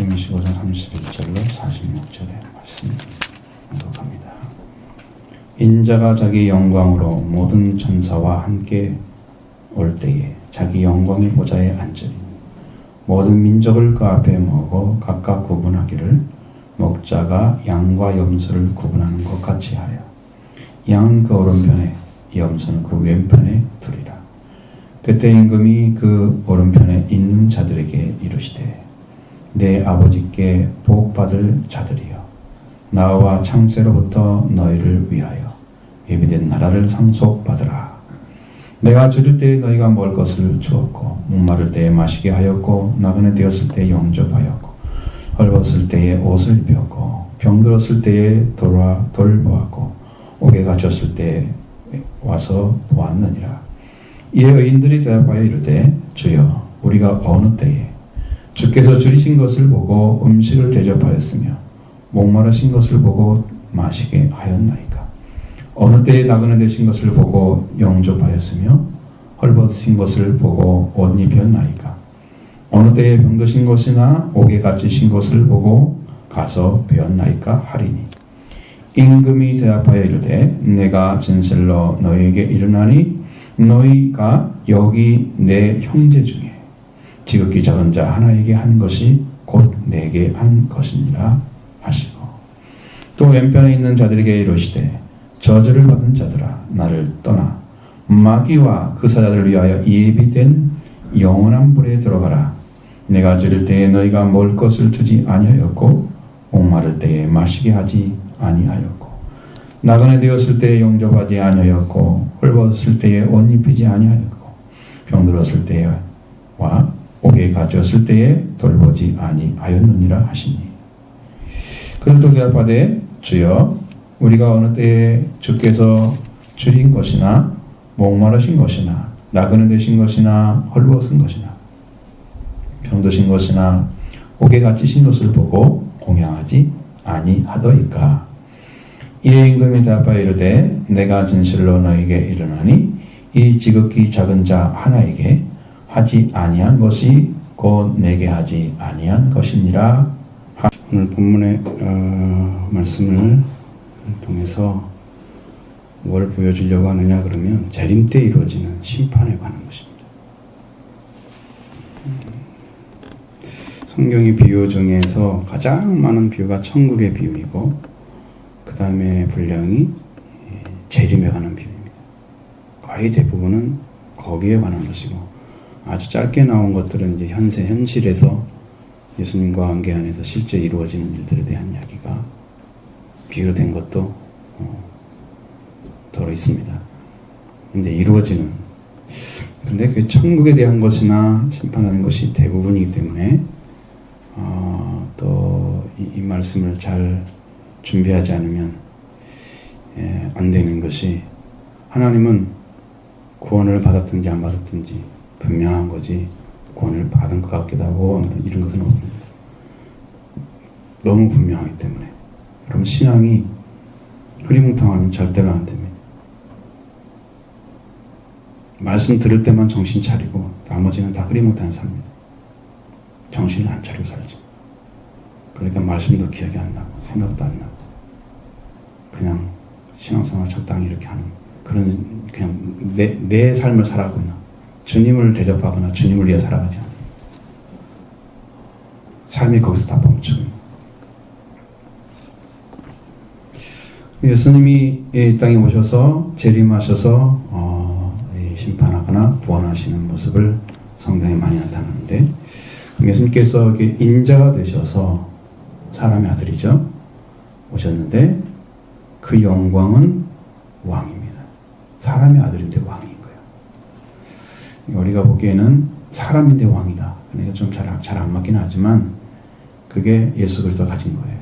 마태복음 25장 31절로 46절의 말씀 공독합니다. 인자가 자기 영광으로 모든 천사와 함께 올 때에 자기 영광의 보좌에 앉으리니 모든 민족을 그 앞에 모으고 각각 구분하기를 목자가 양과 염소를 구분하는 것 같이 하여 양은 그 오른편에 염소는 그 왼편에 두리라. 그때 임금이 그 오른편에 있는 자들에게 이르시되 내 아버지께 복받을 자들이여 나와 창세로부터 너희를 위하여 예비된 나라를 상속받으라. 내가 줄일 때에 너희가 먹을 것을 주었고 목마를 때에 마시게 하였고 나그네 되었을 때에 영접하였고 헐벗을 때에 옷을 입혔고 병들었을 때에 돌보았고 옥에 갇혔을 때에 와서 보았느니라. 이에 의인들이 대답하여 이르되 주여 우리가 어느 때에 주께서 줄이신 것을 보고 음식을 대접하였으며 목마르신 것을 보고 마시게 하였나이까? 어느 때에 나그네 되신 것을 보고 영접하였으며 헐벗으신 것을 보고 옷 입혔나이까? 어느 때에 병드신 것이나 옥에 갇히신 것을 보고 가서 배웠나이까 하리니 임금이 대답하여 이르되 내가 진실로 너희에게 이르나니 너희가 여기 내 형제 중에 지극히 작은 자 하나에게 한 것이 곧 내게 한 것이니라 하시고 또 왼편에 있는 자들에게 이르시되 저주를 받은 자들아 나를 떠나 마귀와 그 사자들을 위하여 예비된 영원한 불에 들어가라. 내가 줄일 때에 너희가 먹을 것을 주지 아니하였고 목마를 때에 마시게 하지 아니하였고 나그네 되었을 때에 영접하지 아니하였고 헐벗을 때에 옷 입히지 아니하였고 병들었을 때와 옥에 갇혔을 때에 돌보지 아니하였느니라 하시니 그들도 대답하되 주여 우리가 어느 때에 주께서 줄인 것이나 목마르신 것이나 나그네 되신 것이나 헐벗은 것이나 병드신 것이나 옥에 갇히신 것을 보고 공양하지 아니하더이까? 이에 임금이 대답하여 이르되 내가 진실로 너희에게 이르노니 이 지극히 작은 자 하나에게 하지 아니한 것이 곧 내게 하지 아니한 것이니라. 오늘 본문의 말씀을 통해서 뭘 보여주려고 하느냐 그러면 재림 때 이루어지는 심판에 관한 것입니다. 성경의 비유 중에서 가장 많은 비유가 천국의 비유이고 그 다음에 분량이 재림에 관한 비유입니다. 거의 대부분은 거기에 관한 것이고 아주 짧게 나온 것들은 이제 현실에서 예수님과 관계 안에서 실제 이루어지는 일들에 대한 이야기가 비유로 된 것도 더러 있습니다. 근데 이루어지는 근데 그 천국에 대한 것이나 심판하는 것이 대부분이기 때문에 또 이 말씀을 잘 준비하지 않으면 안 되는 것이 하나님은 구원을 받았든지 안 받았든지 분명한 거지 구원을 받은 것 같기도 하고 이런 것은 없습니다. 너무 분명하기 때문에 여러분 신앙이 흐리뭉텅하면 절대로 안 됩니다. 말씀 들을 때만 정신 차리고 나머지는 다 흐리뭉텅한 삶입니다. 정신을 안 차리고 살지. 그러니까 말씀도 기억이 안 나고 생각도 안 나고 그냥 신앙생활 적당히 이렇게 하는 그런 그냥 내 삶을 살아가고 있는 주님을 대접하거나 주님을 위해 살아가지 않습니다. 삶이 거기서 다 멈추고 예수님이 이 땅에 오셔서 재림하셔서 심판하거나 구원하시는 모습을 성경에 많이 나타나는데 예수님께서 이렇게 인자가 되셔서 사람의 아들이죠. 오셨는데 그 영광은 왕입니다. 사람의 아들인데 왕인 거예요. 우리가 보기에는 사람인데 왕이다. 그러니까 좀 잘 안 맞긴 하지만 그게 예수 그리스도가 가진 거예요.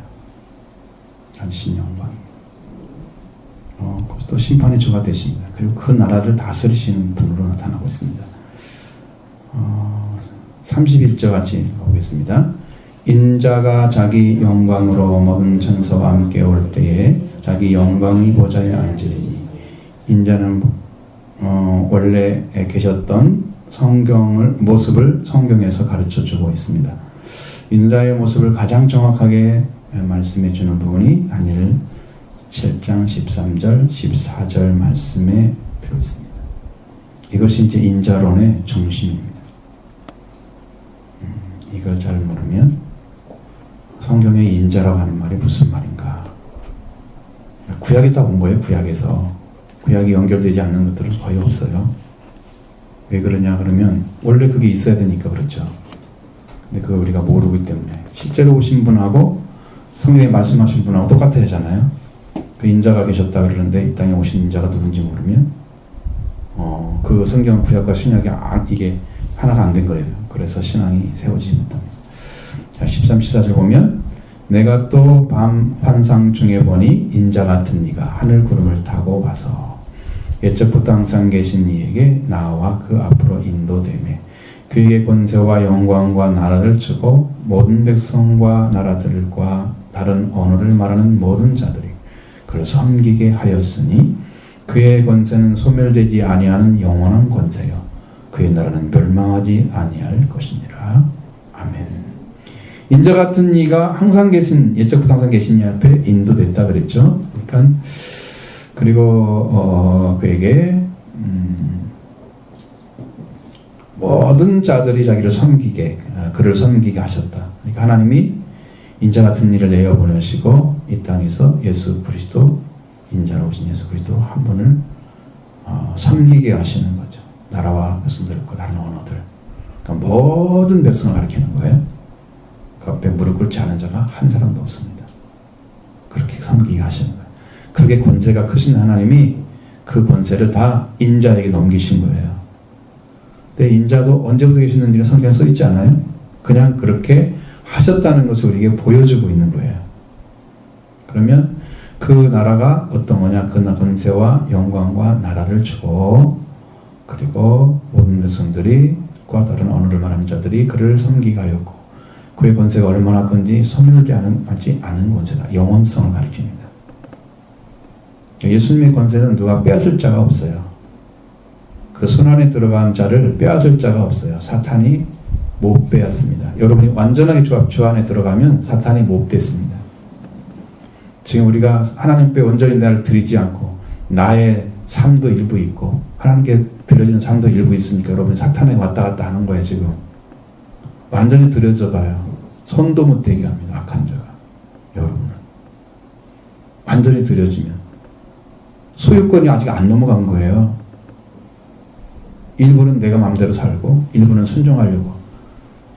가지신 영광. 또 심판의 주가 되십니다. 그리고 그 나라를 다스리시는 분으로 나타나고 있습니다. 31절 같이 보겠습니다. 인자가 자기 영광으로 모든 천사와 함께 올 때에 자기 영광의 보좌에 앉으리니 인자는 원래 계셨던 모습을 성경에서 가르쳐 주고 있습니다. 인자의 모습을 가장 정확하게 말씀해 주는 부분이 다니엘 7장 13절 14절 말씀에 들어있습니다. 이것이 이제 인자론의 중심입니다. 이걸 잘 모르면 성경에 인자라고 하는 말이 무슨 말인가? 구약에다 온 거예요. 구약에서. 구약이 연결되지 않는 것들은 거의 없어요. 왜 그러냐 그러면 원래 그게 있어야 되니까 그렇죠. 근데 그걸 우리가 모르기 때문에 실제로 오신 분하고 성경에 말씀하신 분하고 똑같아야 하잖아요. 그 인자가 계셨다 그러는데 이 땅에 오신 인자가 누군지 모르면 그 성경 구약과 신약이 이게 하나가 안 된 거예요. 그래서 신앙이 세워지지 못합니다. 자, 13, 14절 보면 내가 또 밤 환상 중에 보니 인자 같은 이가 하늘 구름을 타고 와서 옛적부터 항상 계신 이에게 나와 그 앞으로 인도되매 그에게 권세와 영광과 나라를 주고 모든 백성과 나라들과 다른 언어를 말하는 모든 자들이 그를 섬기게 하였으니 그의 권세는 소멸되지 아니하는 영원한 권세요 그의 나라는 멸망하지 아니할 것이니라. 아멘. 인자 같은 이가 항상 계신 옛적부터 항상 계신 이 앞에 인도됐다 그랬죠. 그러니까 그리고 그에게 모든 자들이 자기를 섬기게 그를 섬기게 하셨다. 그러니까 하나님이 인자 같은 이를 내어 보내시고 이 땅에서 예수 그리스도 인자로 오신 예수 그리스도 한 분을 섬기게 하시는 거죠. 나라와 백성들과 다른 언어들. 그러니까 모든 백성을 가리키는 거예요. 그 앞에 무릎 꿇지 않은 자가 한 사람도 없습니다. 그렇게 섬기게 하시는 거예요. 그렇게 권세가 크신 하나님이 그 권세를 다 인자에게 넘기신 거예요. 근데 인자도 언제부터 계시는지는 성경에 써 있지 않아요? 그냥 그렇게 하셨다는 것을 우리에게 보여주고 있는 거예요. 그러면 그 나라가 어떤 거냐? 그 권세와 영광과 나라를 주고 그리고 모든 백성들이 과 다른 언어를 말하는 자들이 그를 섬기게 하였고 그의 권세가 얼마나 큰지 소멸되지 않은 권세다. 영원성을 가리킵니다. 예수님의 권세는 누가 빼앗을 자가 없어요. 그 손 안에 들어간 자를 빼앗을 자가 없어요. 사탄이 못 빼앗습니다. 여러분이 완전하게 주 안에 들어가면 사탄이 못 뺏습니다. 지금 우리가 하나님께 온전히 나를 드리지 않고 나의 삶도 일부 있고 하나님께 드려지는 삶도 일부 있으니까 여러분이 사탄에 왔다 갔다 하는 거예요. 지금 완전히 드려져 봐요. 손도 못 대게 합니다. 악한 자가. 여러분은 완전히 드려지면 소유권이 아직 안 넘어간 거예요. 일부는 내가 마음대로 살고 일부는 순종하려고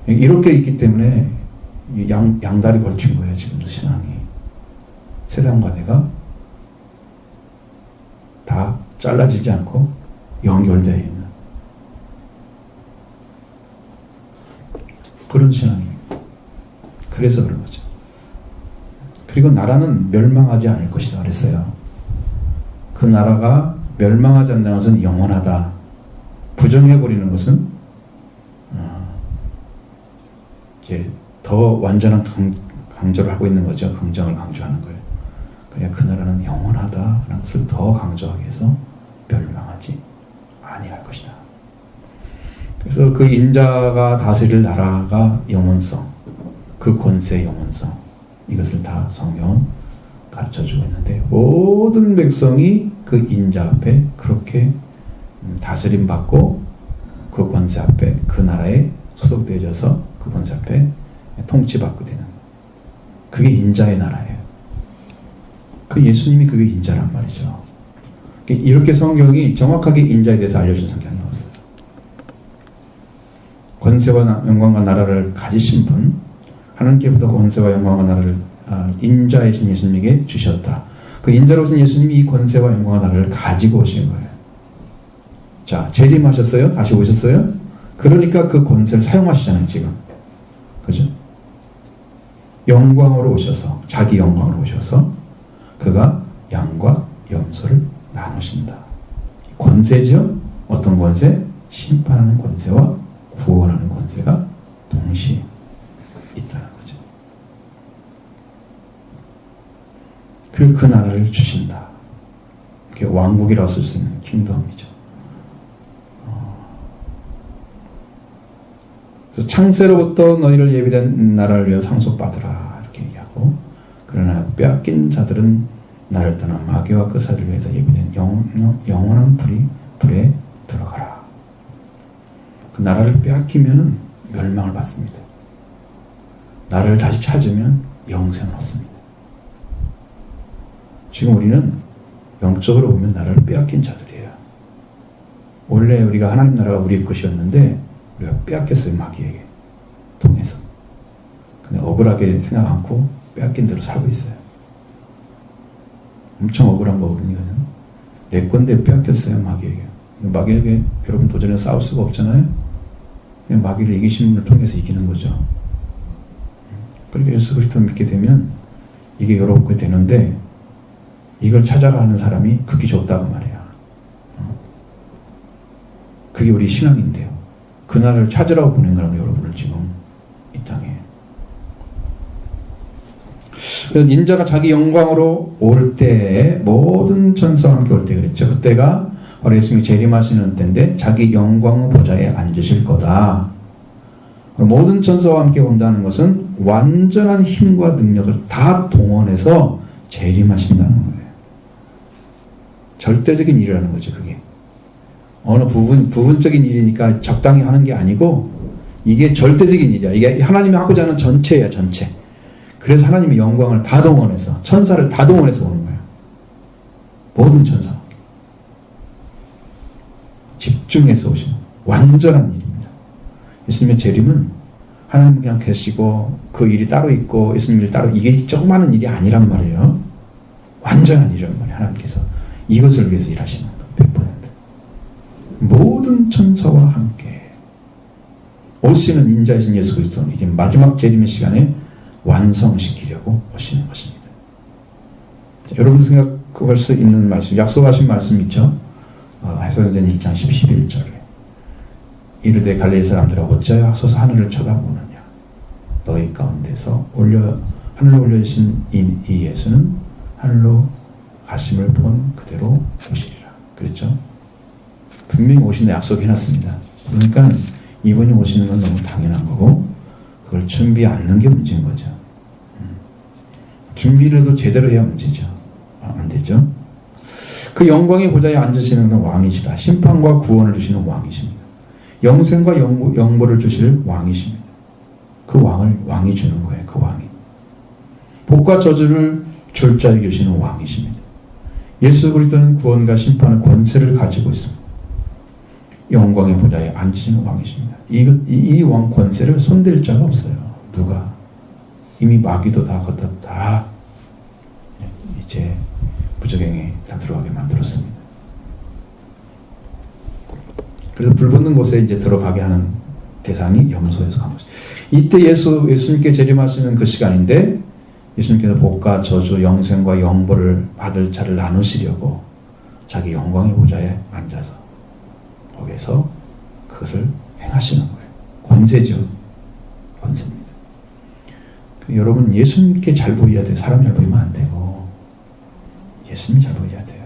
이렇게 있기 때문에 양다리 걸친 거예요. 지금도 신앙이. 세상과 내가 다 잘라지지 않고 연결되어 있는 그런 신앙입니다. 그래서 그런 거죠. 그리고 나라는 멸망하지 않을 것이다 그랬어요. 그 나라가 멸망하지 않는 것은 영원하다. 부정해버리는 것은 이제 더 완전한 강조를 하고 있는 거죠. 긍정을 강조하는 거예요. 그래야 그 나라는 영원하다라는 것을 더 강조하기 위해서 멸망하지 아니할 것이다. 그래서 그 인자가 다스릴 나라가 영원성, 그 권세의 영원성, 이것을 다 성경은 가르쳐주고 있는데 모든 백성이 그 인자 앞에 그렇게 다스림 받고 그 권세 앞에 그 나라에 소속되어져서 그 권세 앞에 통치받게 되는 그게 인자의 나라예요. 그 예수님이 그게 인자란 말이죠. 이렇게 성경이 정확하게 인자에 대해서 알려준 성경이 없어요. 권세와 영광과 나라를 가지신 분, 하나님께부터 권세와 영광과 나라를 인자이신 예수님에게 주셨다. 그 인자로 오신 예수님이 이 권세와 영광과 나라를 가지고 오신 거예요. 자, 재림하셨어요? 다시 오셨어요? 그러니까 그 권세를 사용하시잖아요, 지금. 그죠? 영광으로 오셔서, 자기 영광으로 오셔서 그가 양과 염소를 나누신다. 권세죠? 어떤 권세? 심판하는 권세와 구원하는 권세가 동시에 있다는 거죠. 그리고 그 나라를 주신다. 그게 왕국이라고 쓸 수 있는 킹덤이죠. 그래서 창세로부터 너희를 예비된 나라를 위하여 상속받으라 이렇게 얘기하고, 그러나 빼앗긴 자들은 나를 떠나 마귀와 그 사를 위해서 예비된 영원한 불에 들어가라. 그 나라를 빼앗기면 멸망을 받습니다. 나라를 다시 찾으면 영생을 얻습니다. 지금 우리는 영적으로 보면 나라를 빼앗긴 자들이에요. 원래 우리가 하나님 나라가 우리의 것이었는데 우리가 빼앗겼어요. 마귀에게 통해서. 근데 억울하게 생각 않고 빼앗긴 대로 살고 있어요. 엄청 억울한 거거든요. 내 건데 빼앗겼어요. 마귀에게. 마귀에게 여러분 도전해서 싸울 수가 없잖아요. 그냥 마귀를 이기시는 분을 통해서 이기는 거죠. 그렇게 예수 그리스도를 믿게 되면 이게 여러분께 되는데, 이걸 찾아가는 사람이 극히 좋다고 말이야. 그게 우리 신앙인데요. 그날을 찾으라고 보낸 거라고, 여러분을 지금 이 땅에. 그래서 인자가 자기 영광으로 올 때에 모든 천사와 함께 올 때 그랬죠. 그때가 바로 예수님이 재림하시는 때인데 자기 영광의 보좌에 앉으실 거다. 모든 천사와 함께 온다는 것은 완전한 힘과 능력을 다 동원해서 재림하신다는 거예요. 절대적인 일이라는 거죠. 그게 어느 부분적인 일이니까 적당히 하는 게 아니고, 이게 절대적인 일이야. 이게 하나님이 하고자 하는 전체야, 전체. 그래서 하나님의 영광을 다 동원해서, 천사를 다 동원해서 오는 거예요. 모든 천사 집중해서 오시는 완전한 일입니다. 예수님의 재림은 하나님 그냥 계시고 그 일이 따로 있고 예수님 일 따로, 이게 조그마한 일이 아니란 말이에요. 완전한 일이란 말이에요. 하나님께서 이것을 위해서 일하시는 거예요. 100%. 모든 천사와 함께 오시는 인자이신 예수 그리스도는 이제 마지막 재림의 시간에 완성시키려고 오시는 것입니다. 자, 여러분 생각할 수 있는 말씀, 약속하신 말씀 있죠? 사도행전 1장 11절에 이르되 갈릴리 사람들아 어찌하여 서서 하늘을 쳐다보느냐. 너희 가운데서 하늘로 올려주신 이 예수는 하늘로 가심을 본 그대로 오시리라. 그랬죠? 분명히 오신다 약속해놨습니다. 그러니까 이분이 오시는 건 너무 당연한 거고, 그걸 준비 않는 게 문제인 거죠. 준비라도 제대로 해야 문제죠. 안 되죠? 그 영광의 보좌에 앉으시는 건 왕이시다. 심판과 구원을 주시는 왕이십니다. 영생과 영보를 주실 왕이십니다. 그 왕이 주는 거예요. 그 왕이. 복과 저주를 줄 자에게 주시는 왕이십니다. 예수 그리스도는 구원과 심판의 권세를 가지고 있습니다. 영광의 보좌에 앉으시는 왕이십니다. 이 왕 권세를 손댈 자가 없어요. 누가? 이미 마귀도 다 걷다 다 이제 부적행에 다 들어가게 만들었습니다. 그래서 불 붙는 곳에 이제 들어가게 하는 대상이 염소에서 간 거죠. 이때 예수님께 재림하시는 그 시간인데, 예수님께서 복과 저주, 영생과 영보를 받을 자를 나누시려고 자기 영광의 보좌에 앉아서 거기서 그것을 행하시는 거예요. 권세죠. 권세입니다. 여러분 예수님께 잘 보여야 돼요. 사람 잘 보이면 안 되고 예수님이 잘 보여야 돼요.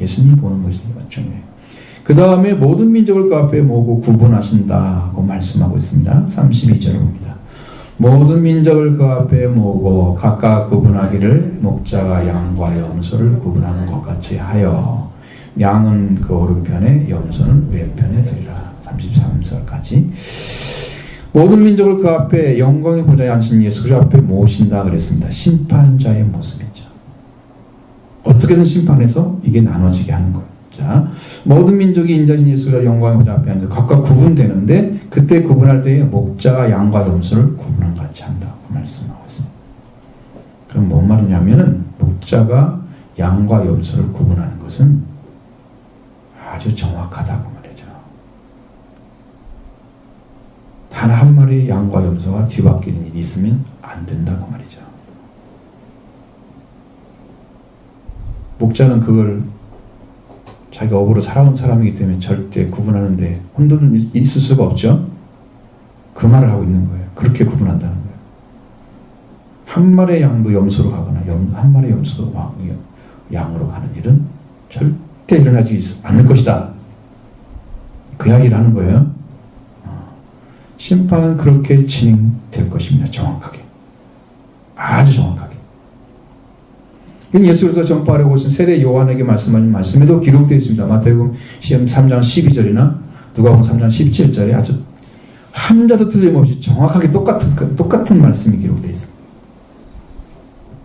예수님이 보는 것이 중요해요. 그 다음에 모든 민족을 그 앞에 모으고 구분하신다고 말씀하고 있습니다. 32절을 봅니다. 모든 민족을 그 앞에 모으고 각각 구분하기를 목자가 양과 염소를 구분하는 것 같이 하여 양은 그 오른편에 염소는 왼편에 두리라. 33절까지. 모든 민족을 그 앞에 영광의 보좌에 앉으신 예수 그 앞에 모으신다 그랬습니다. 심판자의 모습이죠. 어떻게든 심판해서 이게 나눠지게 하는 거예요. 자, 모든 민족이 인자신 예수가 영광의 보좌 앞에 앉아 각각 구분되는데, 그때 구분할 때에 목자가 양과 염소를 구분한 것 같이 한다고 말씀하고 있습니다. 그럼 뭔 말이냐면은 목자가 양과 염소를 구분하는 것은 아주 정확하다고 말이죠. 단 한 마리의 양과 염소가 뒤바뀌는 일이 있으면 안 된다고 말이죠. 목자는 그걸 자기가 업으로 살아온 사람이기 때문에 절대 구분하는데 혼돈은 있을 수가 없죠. 그 말을 하고 있는 거예요. 그렇게 구분한다는 거예요. 한 마리의 양도 염소로 가거나 한 마리의 염소도 양으로 가는 일은 절대 일어나지 않을 것이다. 그 이야기를 하는 거예요. 심판은 그렇게 진행될 것입니다. 정확하게. 아주 정확하게. 예수께서 전파하려고 오신 세례 요한에게 말씀하신 말씀에도 기록되어 있습니다. 마태복음 3장 12절이나 누가복음 3장 17절에 아주 한자도 틀림없이 정확하게 똑같은 말씀이 기록되어 있습니다.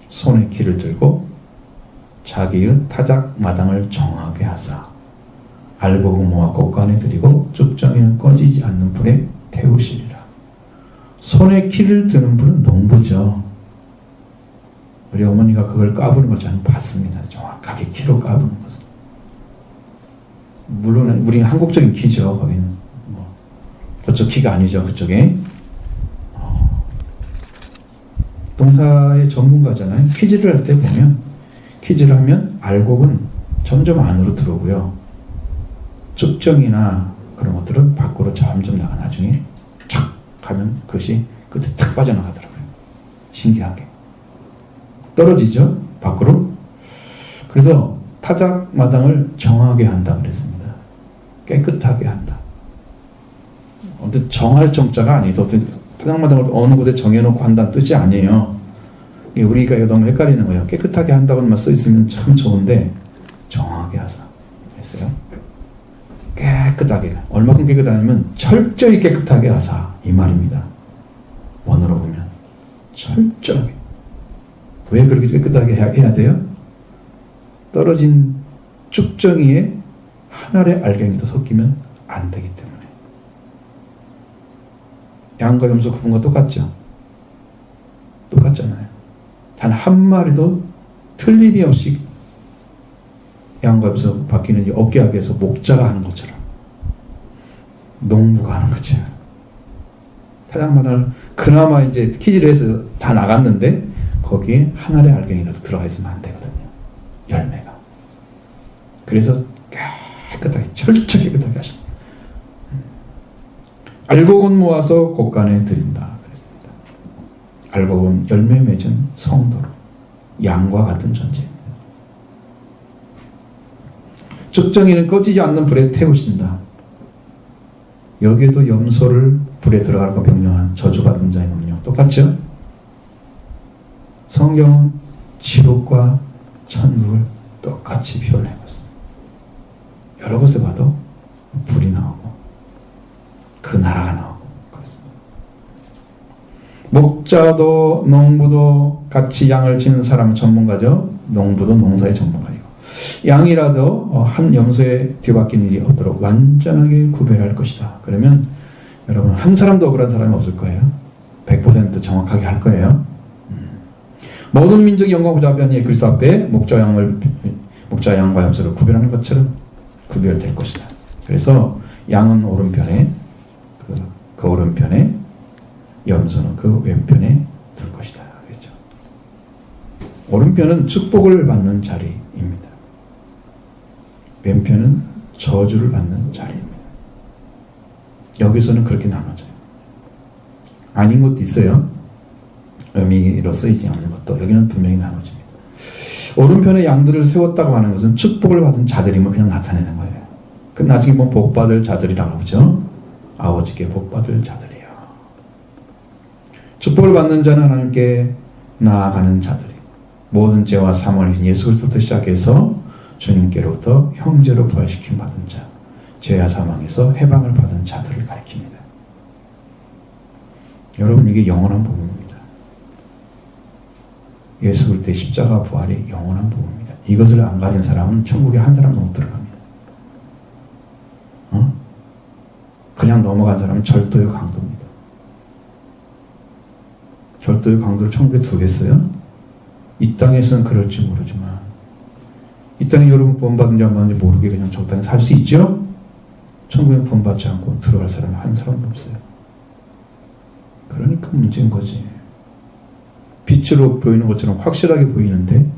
손에 키를 들고 자기의 타작 마당을 정하게 하사 알곡 모아 곳간에 들이고 쭉정이는 꺼지지 않는 불에 태우시리라. 손에 키를 드는 불은 농부죠. 우리 어머니가 그걸 까부는 걸 저는 봤습니다. 정확하게 키로 까부는 것을. 물론 우리 한국적인 키죠. 거기는 그쪽 키가 아니죠. 그쪽에 동사의 전문가잖아요. 퀴즈를 할 때 보면 퀴즈를 하면 알곡은 점점 안으로 들어오고요. 쭉정이나 그런 것들은 밖으로 점점 나가 나중에 착 하면 그것이 그때 탁 빠져나가더라고요. 신기하게. 떨어지죠? 밖으로. 그래서 타작 마당을 정하게 한다 그랬습니다. 깨끗하게 한다. 어떤 정할 정자가 아니죠. 타작 마당을 어느 곳에 정해놓고 한다는 뜻이 아니에요. 우리가 이거 너무 헷갈리는 거예요. 깨끗하게 한다고만 써 있으면 참 좋은데 정하게 하사 했어요. 깨끗하게. 얼마큼 깨끗하냐면 철저히 깨끗하게 하사 이 말입니다. 원어로 보면 철저하게. 왜 그렇게 깨끗하게 해야 돼요? 떨어진 쭉정이에 한 알의 알갱이도 섞이면 안 되기 때문에. 양과 염소 구분과 똑같죠? 똑같잖아요. 단 한 마리도 틀림이 없이 양과 염소 바뀌는 어깨하게에서 목자가 하는 것처럼 농부가 하는 거죠. 타작마당을 그나마 이제 퀴즈를 해서 다 나갔는데 거기에 한 알의 알갱이라도 들어가 있으면 안 되거든요. 열매가. 그래서 깨끗하게 철저히 깨끗하게 하십니다. 알곡은 모아서 곳간에 드린다 그랬습니다. 알곡은 열매 맺은 성도로 양과 같은 존재입니다. 쭉정이는 꺼지지 않는 불에 태우신다. 여기에도 염소를 불에 들어가라고 명령한 저주받은 자의 명령 똑같죠? 성경은 지옥과 천국을 똑같이 표현하고 있습니다. 여러 곳에 봐도 불이 나오고 그 나라가 나오고 그렇습니다. 목자도 농부도 같이 양을 치는 사람은 전문가죠. 농부도 농사의 전문가이고 양이라도 한 염소의 뒤바뀐 일이 없도록 완전하게 구별할 것이다. 그러면 여러분 한 사람도 억울한 사람이 없을 거예요. 100% 정확하게 할 거예요. 모든 민족의 영광 보좌변이 그리스도 앞에 목자 양과 염소를 구별하는 것처럼 구별될 것이다. 그래서 양은 오른편에 그 오른편에 염소는 그 왼편에 둘 것이다. 그렇죠? 오른편은 축복을 받는 자리입니다. 왼편은 저주를 받는 자리입니다. 여기서는 그렇게 나눠져요. 아닌 것도 있어요. 의미로 쓰이지 않는 것도 여기는 분명히 나눠집니다. 오른편에 양들을 세웠다고 하는 것은 축복을 받은 자들임을 그냥 나타내는 거예요. 그 나중에 보면 복받을 자들이라고 하죠. 아버지께 복받을 자들이요. 축복을 받는 자는 하나님께 나아가는 자들이 모든 죄와 사망을 예수 그리스도부터 시작해서 주님께로부터 형제로 부활시킴 받은 자, 죄와 사망에서 해방을 받은 자들을 가리킵니다. 여러분 이게 영원한 복음입니다. 예수 그리스도의 십자가 부활이 영원한 복음입니다. 이것을 안 가진 사람은 천국에 한 사람도 못 들어갑니다. 그냥 넘어간 사람은 절도의 강도입니다. 절도의 강도를 천국에 두겠어요? 이 땅에서는 그럴지 모르지만 이 땅에 여러분 구원받은지 안 받은지 모르게 그냥 저 땅에 살 수 있죠? 천국에 구원받지 않고 들어갈 사람은 한 사람도 없어요. 그러니까 문제인 거지. 빛으로 보이는 것처럼 확실하게 보이는데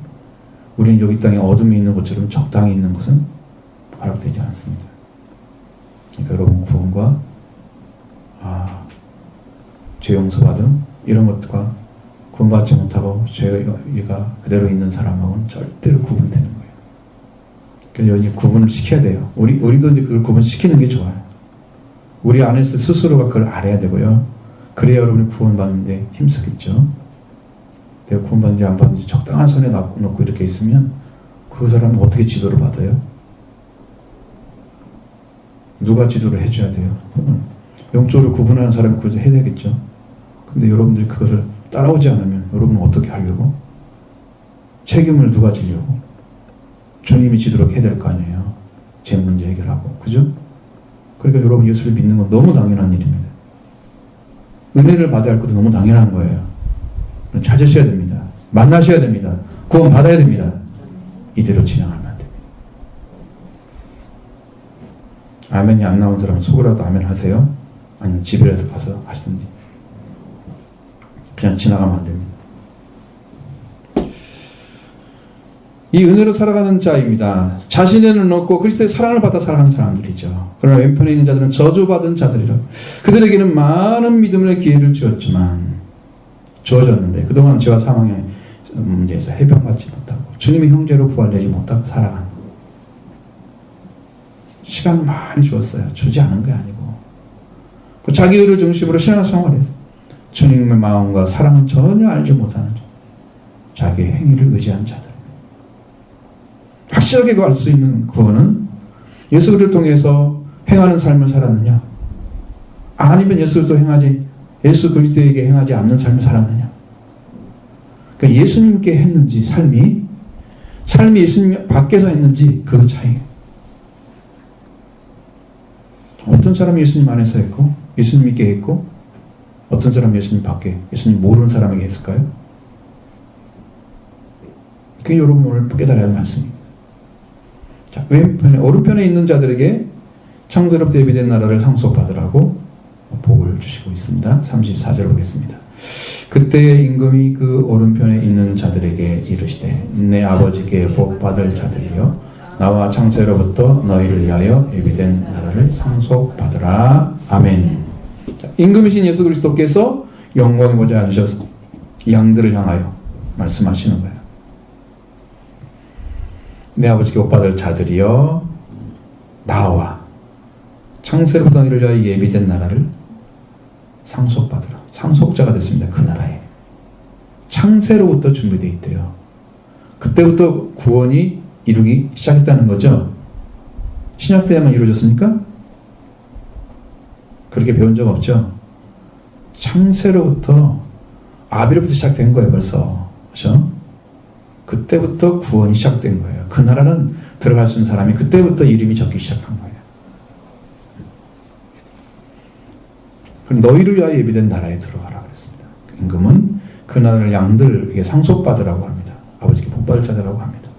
우리는 여기 땅에 어둠이 있는 것처럼 적당히 있는 것은 허락되지 않습니다. 그러니까 여러분 구원과 죄 용서받음 이런 것과 구원받지 못하고 죄가 그대로 있는 사람하고는 절대로 구분되는 거예요. 그래서 이제 구분을 시켜야 돼요. 우리도 이제 그걸 구분시키는 게 좋아요. 우리 안에서 스스로가 그걸 알아야 되고요. 그래야 여러분이 구원받는데 힘쓰겠죠. 내가 구원받는지 안 받는지 적당한 선에 놓고 이렇게 있으면 그 사람은 어떻게 지도를 받아요? 누가 지도를 해줘야 돼요? 영적으로 구분하는 사람이 그걸 해야 되겠죠. 근데 여러분들이 그것을 따라오지 않으면 여러분은 어떻게 하려고? 책임을 누가 지려고? 주님이 지도록 해야 될 거 아니에요. 제 문제 해결하고. 그죠? 그러니까 여러분 예수를 믿는 건 너무 당연한 일입니다. 은혜를 받아야 할 것도 너무 당연한 거예요. 찾으셔야 됩니다. 만나셔야 됩니다. 구원 받아야 됩니다. 이대로 진행하면 안 됩니다. 아멘이 안 나온 사람은 속으로라도 아멘 하세요. 아니면 집에라도 가서 하시든지. 그냥 지나가면 안 됩니다. 이 은혜로 살아가는 자입니다. 자신에는 없고 그리스도의 사랑을 받아 살아가는 사람들이죠. 그러나 왼편에 있는 자들은 저주받은 자들이라. 그들에게는 많은 믿음의 기회를 주어졌는데 그동안 죄와 사망의 문제에서 해방받지 못하고 주님의 형제로 부활되지 못하고 살아가는 시간 많이 주었어요. 주지 않은 게 아니고 그 자기 의를 중심으로 신앙생활해서 주님의 마음과 사랑은 전혀 알지 못하는 자기의 행위를 의지한 자들. 확실하게 알 수 있는 그거는 예수 그리스도를 통해서 행하는 삶을 살았느냐, 아니면 예수 그리스도에게 행하지 않는 삶을 살았느냐. 그러니까 예수님께 했는지 삶이 예수님 밖에서 했는지 그 차이. 어떤 사람이 예수님 안에서 했고 예수님께 했고 어떤 사람이 예수님 밖에 예수님 모르는 사람에게 했을까요? 그게 여러분 오늘 깨달아야 할 말씀입니다. 자, 왼편에 오른편에 있는 자들에게 창세로부터 예비된 나라를 상속받으라고 복을 주시고 있습니다. 34절 보겠습니다. 그때 임금이 그 오른편에 있는 자들에게 이르시되 내 아버지께 복받을 자들이여 나와 창세로부터 너희를 위하여 예비된 나라를 상속받으라. 아멘. 자, 임금이신 예수 그리스도께서 영광의 보좌에 앉으셔서 양들을 향하여 말씀하시는 거예요. 내 아버지께 복받을 자들이여 나와 창세로부터 너희를 위하여 예비된 나라를 상속받으라. 상속자가 됐습니다. 그 나라에. 창세로부터 준비되어 있대요. 그때부터 구원이 이루기 시작했다는 거죠. 신약 때에만 이루어졌습니까? 그렇게 배운 적 없죠. 창세로부터 아벨로부터 시작된 거예요. 벌써. 그렇죠? 그때부터 구원이 시작된 거예요. 그 나라는 들어갈 수 있는 사람이 그때부터 이름이 적기 시작한 거예요. 그럼 너희를 위하여 예비된 나라에 들어가라 그랬습니다. 임금은 그 나라를 양들에게 상속받으라고 합니다. 아버지께 복받을 자들라고 합니다.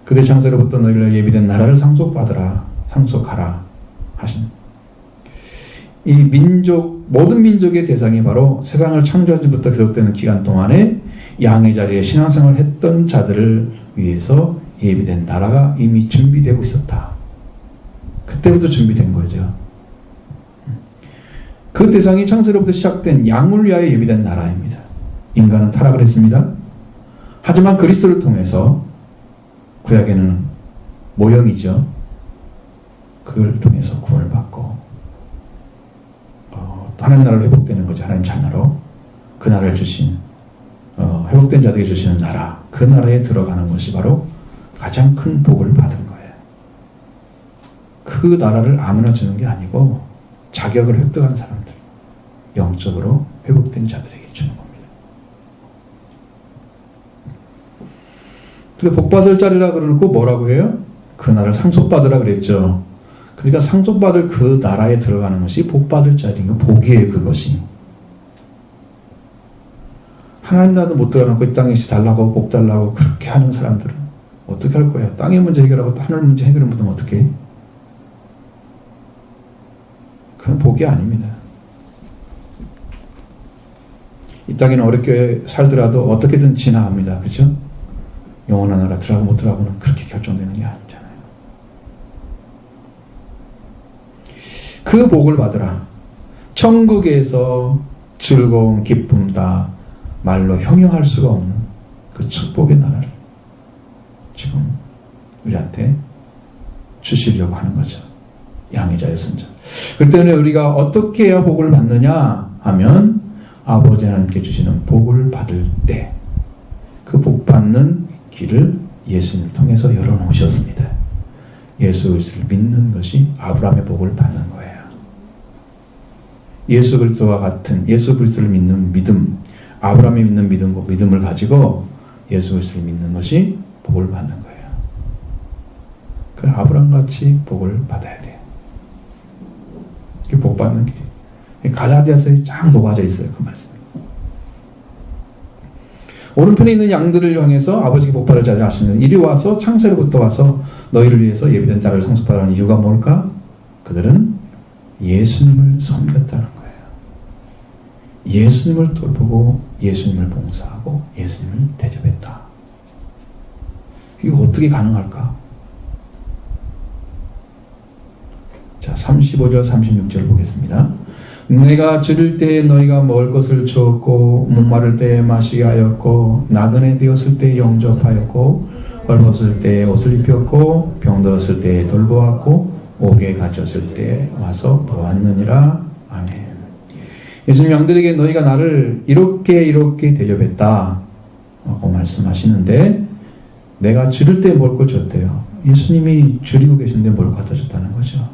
그대 창세로부터 너희를 위하여 예비된 나라를 상속받으라, 상속하라 하신 이 모든 민족의 대상이 바로 세상을 창조하지부터 계속되는 기간 동안에 양의 자리에 신앙생활을 했던 자들을 위해서 예비된 나라가 이미 준비되고 있었다. 그때부터 준비된 거죠. 그 대상이 창세로부터 시작된 양을 위하여 예비된 나라입니다. 인간은 타락을 했습니다. 하지만 그리스도를 통해서 구약에는 모형이죠. 그걸 통해서 구원을 받고 하나님 나라로 회복되는 거죠. 하나님 자녀로 그 나라를 주신 회복된 자들에게 주시는 나라, 그 나라에 들어가는 것이 바로 가장 큰 복을 받은 거예요. 그 나라를 아무나 주는 게 아니고 자격을 획득한 사람들, 영적으로 회복된 자들에게 주는 겁니다. 그리고 복받을 자리라 그러고 뭐라고 해요? 그 나라를 상속받으라 그랬죠. 그러니까 상속받을 그 나라에 들어가는 것이 복받을 자리인 거, 복이에요. 그것이. 하나님 나라도 못 들어가놓고 이 땅에 달라고 복 달라고 그렇게 하는 사람들은 어떻게 할 거예요? 땅의 문제 해결하고 하늘 문제 해결을 못하면 어떻게 해? 그건 복이 아닙니다. 이 땅에는 어렵게 살더라도 어떻게든 지나갑니다. 그렇죠? 영원한 나라 들어가고 못 들어가고는 그렇게 결정되는 게 아니잖아요. 그 복을 받으라. 천국에서 즐거운 기쁨 다 말로 형용할 수가 없는 그 축복의 나라를 지금 우리한테 주시려고 하는 거죠. 양의자의 선자. 그렇기 때문에 우리가 어떻게 해야 복을 받느냐 하면 아버지 하나님께 주시는 복을 받을 때 그 복 받는 길을 예수님을 통해서 열어놓으셨습니다. 예수 그리스도를 믿는 것이 아브라함의 복을 받는 거예요. 예수 그리스도와 같은 예수 그리스도를 믿는 믿음, 아브라함이 믿는 믿음을 가지고 예수 그리스도를 믿는 것이 복을 받는 거예요. 그럼 아브라함같이 복을 받아야 돼요. 그게 복 받는 길이에요. 갈라디아서에 쫙 녹아져 있어요. 그 말씀. 오른편에 있는 양들을 향해서 아버지께 복받을 자를 아시는 이리 와서 창세로부터 와서 너희를 위해서 예비된 자를 상속하라는 이유가 뭘까? 그들은 예수님을 섬겼다는 거예요. 예수님을 돌보고 예수님을 봉사하고 예수님을 대접했다. 이게 어떻게 가능할까? 자, 35절 36절 보겠습니다. 내가 줄일 때 너희가 먹을 것을 주었고 목마를 때 마시게 하였고 나그네 되었을 때 영접하였고 헐벗을 때 옷을 입혔고 병들었을 때 돌보았고 옥에 갇혔을 때 와서 보았느니라. 아멘. 예수님 양들에게 너희가 나를 이렇게 대접했다 라고 말씀하시는데 내가 줄일 때 먹을 걸 줬대요. 예수님이 줄이고 계신데 뭘 갖다 줬다는 거죠.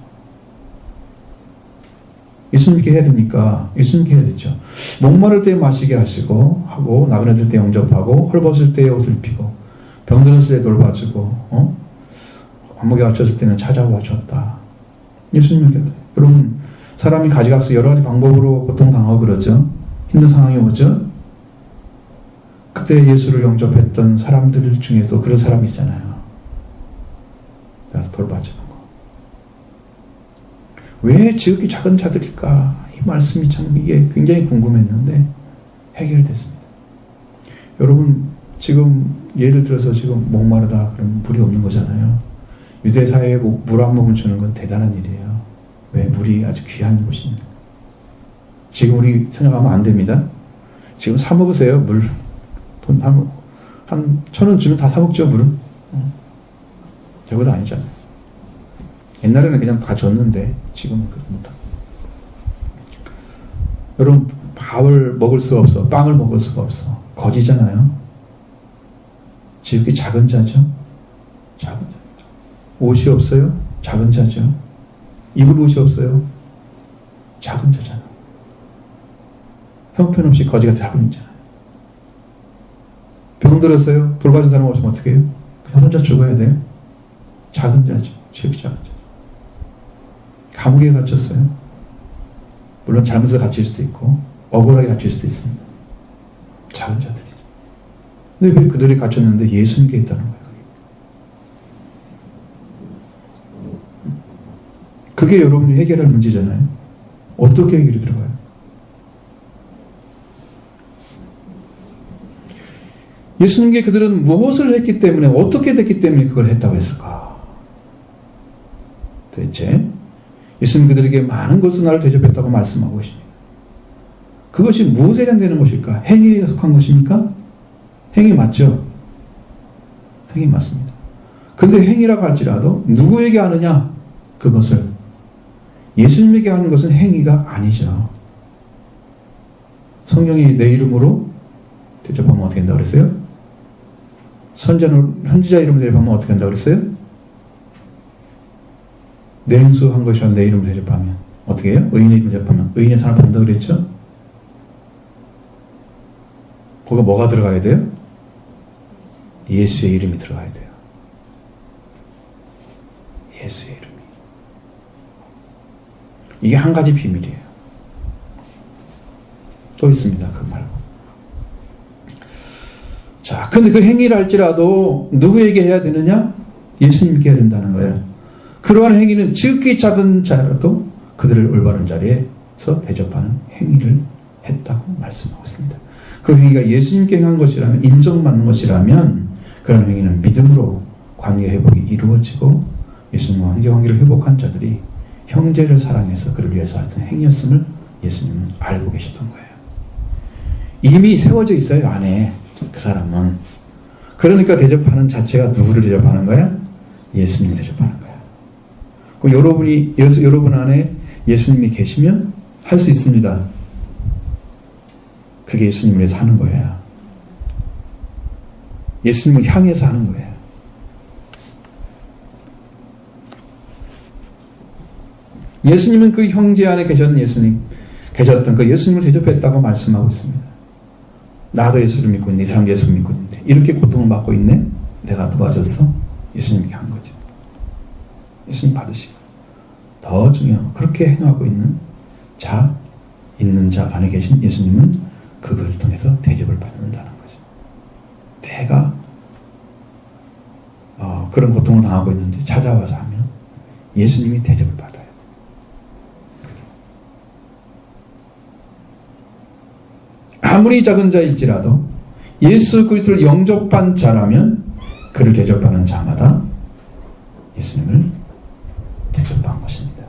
예수님께 해야 되니까 예수님께 해야 되죠. 목마를 때 마시게 하시고 하고 나그네들 때 영접하고 헐벗을 때 옷을 입히고 병들었을 때 돌봐주고 감옥에 갇혔을 때는 찾아와 줬다. 예수님께. 여러분 사람이 가지각색 여러 가지 방법으로 고통당하고 그러죠. 힘든 상황이 오죠. 그때 예수를 영접했던 사람들 중에도 그런 사람이 있잖아요. 그래서 돌봐주는 거. 왜 지극히 작은 자들일까? 이 말씀이 참 이게 굉장히 궁금했는데 해결됐습니다. 여러분 지금 예를 들어서 지금 목마르다 그러면 물이 없는 거잖아요. 유대 사회에 물 한 모금 주는 건 대단한 일이에요. 왜? 물이 아주 귀한 곳입니다. 지금 우리 생각하면 안 됩니다. 지금 사 먹으세요 물. 돈 한 1,000원 주면 다 사 먹죠 물은. 별것도 아니잖아요. 옛날에는 그냥 다 줬는데 지금은 그렇게 못하고. 여러분 밥을 먹을 수가 없어. 빵을 먹을 수가 없어. 거지잖아요. 지극히 작은 자죠. 작은 자. 옷이 없어요. 작은 자죠. 입을 옷이 없어요. 작은 자잖아. 형편없이 거지 같은 사람이잖아요. 병 들었어요. 돌봐준 사람 없으면 어떻게 해요? 그냥 혼자 죽어야 돼요. 작은 자죠. 지극히 작은 자. 감옥에 갇혔어요. 물론 잘못해서 갇힐 수도 있고 억울하게 갇힐 수도 있습니다. 작은 자들이죠. 근데 왜 그들이 갇혔는데 예수님께 있다는 거예요. 그게 여러분이 해결할 문제잖아요. 어떻게 해결이 들어가요? 예수님께 그들은 무엇을 했기 때문에 어떻게 됐기 때문에 그걸 했다고 했을까? 대체 예수님 그들에게 많은 것을 나를 대접했다고 말씀하고 계십니다. 그것이 무엇에 해당되는 것일까? 행위에 속한 것입니까? 행위 맞죠? 행위 맞습니다. 근데 행위라고 할지라도 누구에게 하느냐? 그것을 예수님에게 하는 것은 행위가 아니죠. 성령이 내 이름으로 대접하면 어떻게 된다고 그랬어요? 선지자 이름으로 대접하면 어떻게 된다고 그랬어요? 내 행수한 것이라 내 이름으로 대접하면 어떻게 해요? 의인의 이름으로 대접하면 의인의 상을 받는다고 그랬죠? 거기가 뭐가 들어가야 돼요? 예수의 이름이 들어가야 돼요. 예수의 이름이. 이게 한 가지 비밀이에요. 또 있습니다. 그 말고. 자, 근데 그 행위를 할지라도 누구에게 해야 되느냐? 예수님께 해야 된다는 거예요. 그러한 행위는 지극히 작은 자라도 그들을 올바른 자리에서 대접하는 행위를 했다고 말씀하고 있습니다. 그 행위가 예수님께 한 것이라면, 인정받는 것이라면 그런 행위는 믿음으로 관계 회복이 이루어지고 예수님과 관계를 회복한 자들이 형제를 사랑해서 그를 위해서 하던 행위였음을 예수님은 알고 계시던 거예요. 이미 세워져 있어요, 안에. 그 사람은. 그러니까 대접하는 자체가 누구를 대접하는 거야? 예수님을 대접하는 거야. 그 여러분 안에 예수님이 계시면 할 수 있습니다. 그게 예수님을 위해서 하는 거예요. 예수님을 향해서 하는 거예요. 예수님은 그 형제 안에 계셨던 그 예수님을 대접했다고 말씀하고 있습니다. 나도 예수를 믿고 있는데 이 사람 예수를 믿고 있는데 이렇게 고통을 받고 있네? 내가 도와줬어? 예수님께 한 거죠. 예수님 받으시고 더 중요한 그렇게 행하고 있는 자 안에 계신 예수님은 그것을 통해서 대접을 받는다는 거죠. 내가 그런 고통을 당하고 있는데 찾아와서 하면 예수님이 대접을 받아요. 아무리 작은 자일지라도 예수 그리스도를 영접한 자라면 그를 대접하는 자마다 예수님을 대접한 것입니다.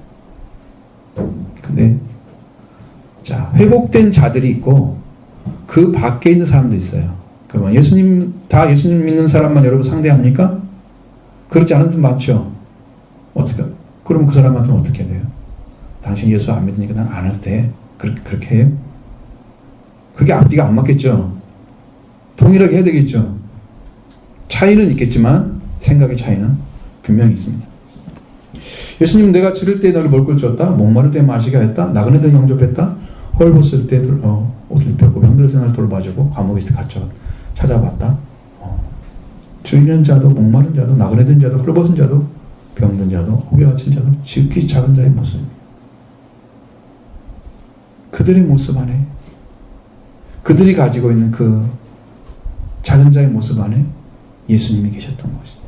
근데 회복된 자들이 있고 그 밖에 있는 사람도 있어요. 그러면 예수님 믿는 사람만 여러분 상대합니까? 그렇지 않은 분 많죠. 어떻게? 그럼 그 사람한테는 어떻게 돼요? 당신 예수 안 믿으니까 난 안 해도 돼. 그렇게 해요? 그게 앞뒤가 안 맞겠죠. 동일하게 해야 되겠죠. 차이는 있겠지만 생각의 차이는 분명히 있습니다. 예수님 내가 지를 때 너를 먹을 줬다. 목마를 때 마시게 했다. 나그네 때 영접했다. 헐벗을 때 옷을 입혔고 병들의 생활을 돌봐주고 감옥에 있을 때 찾아봤다. 주인은 자도 목마른 자도 나그네 된 자도 헐벗은 자도 병든 자도 혹에 갇힌 자도 지극히 작은 자의 모습입니다. 그들의 모습 안에 그들이 가지고 있는 그 작은 자의 모습 안에 예수님이 계셨던 것이죠.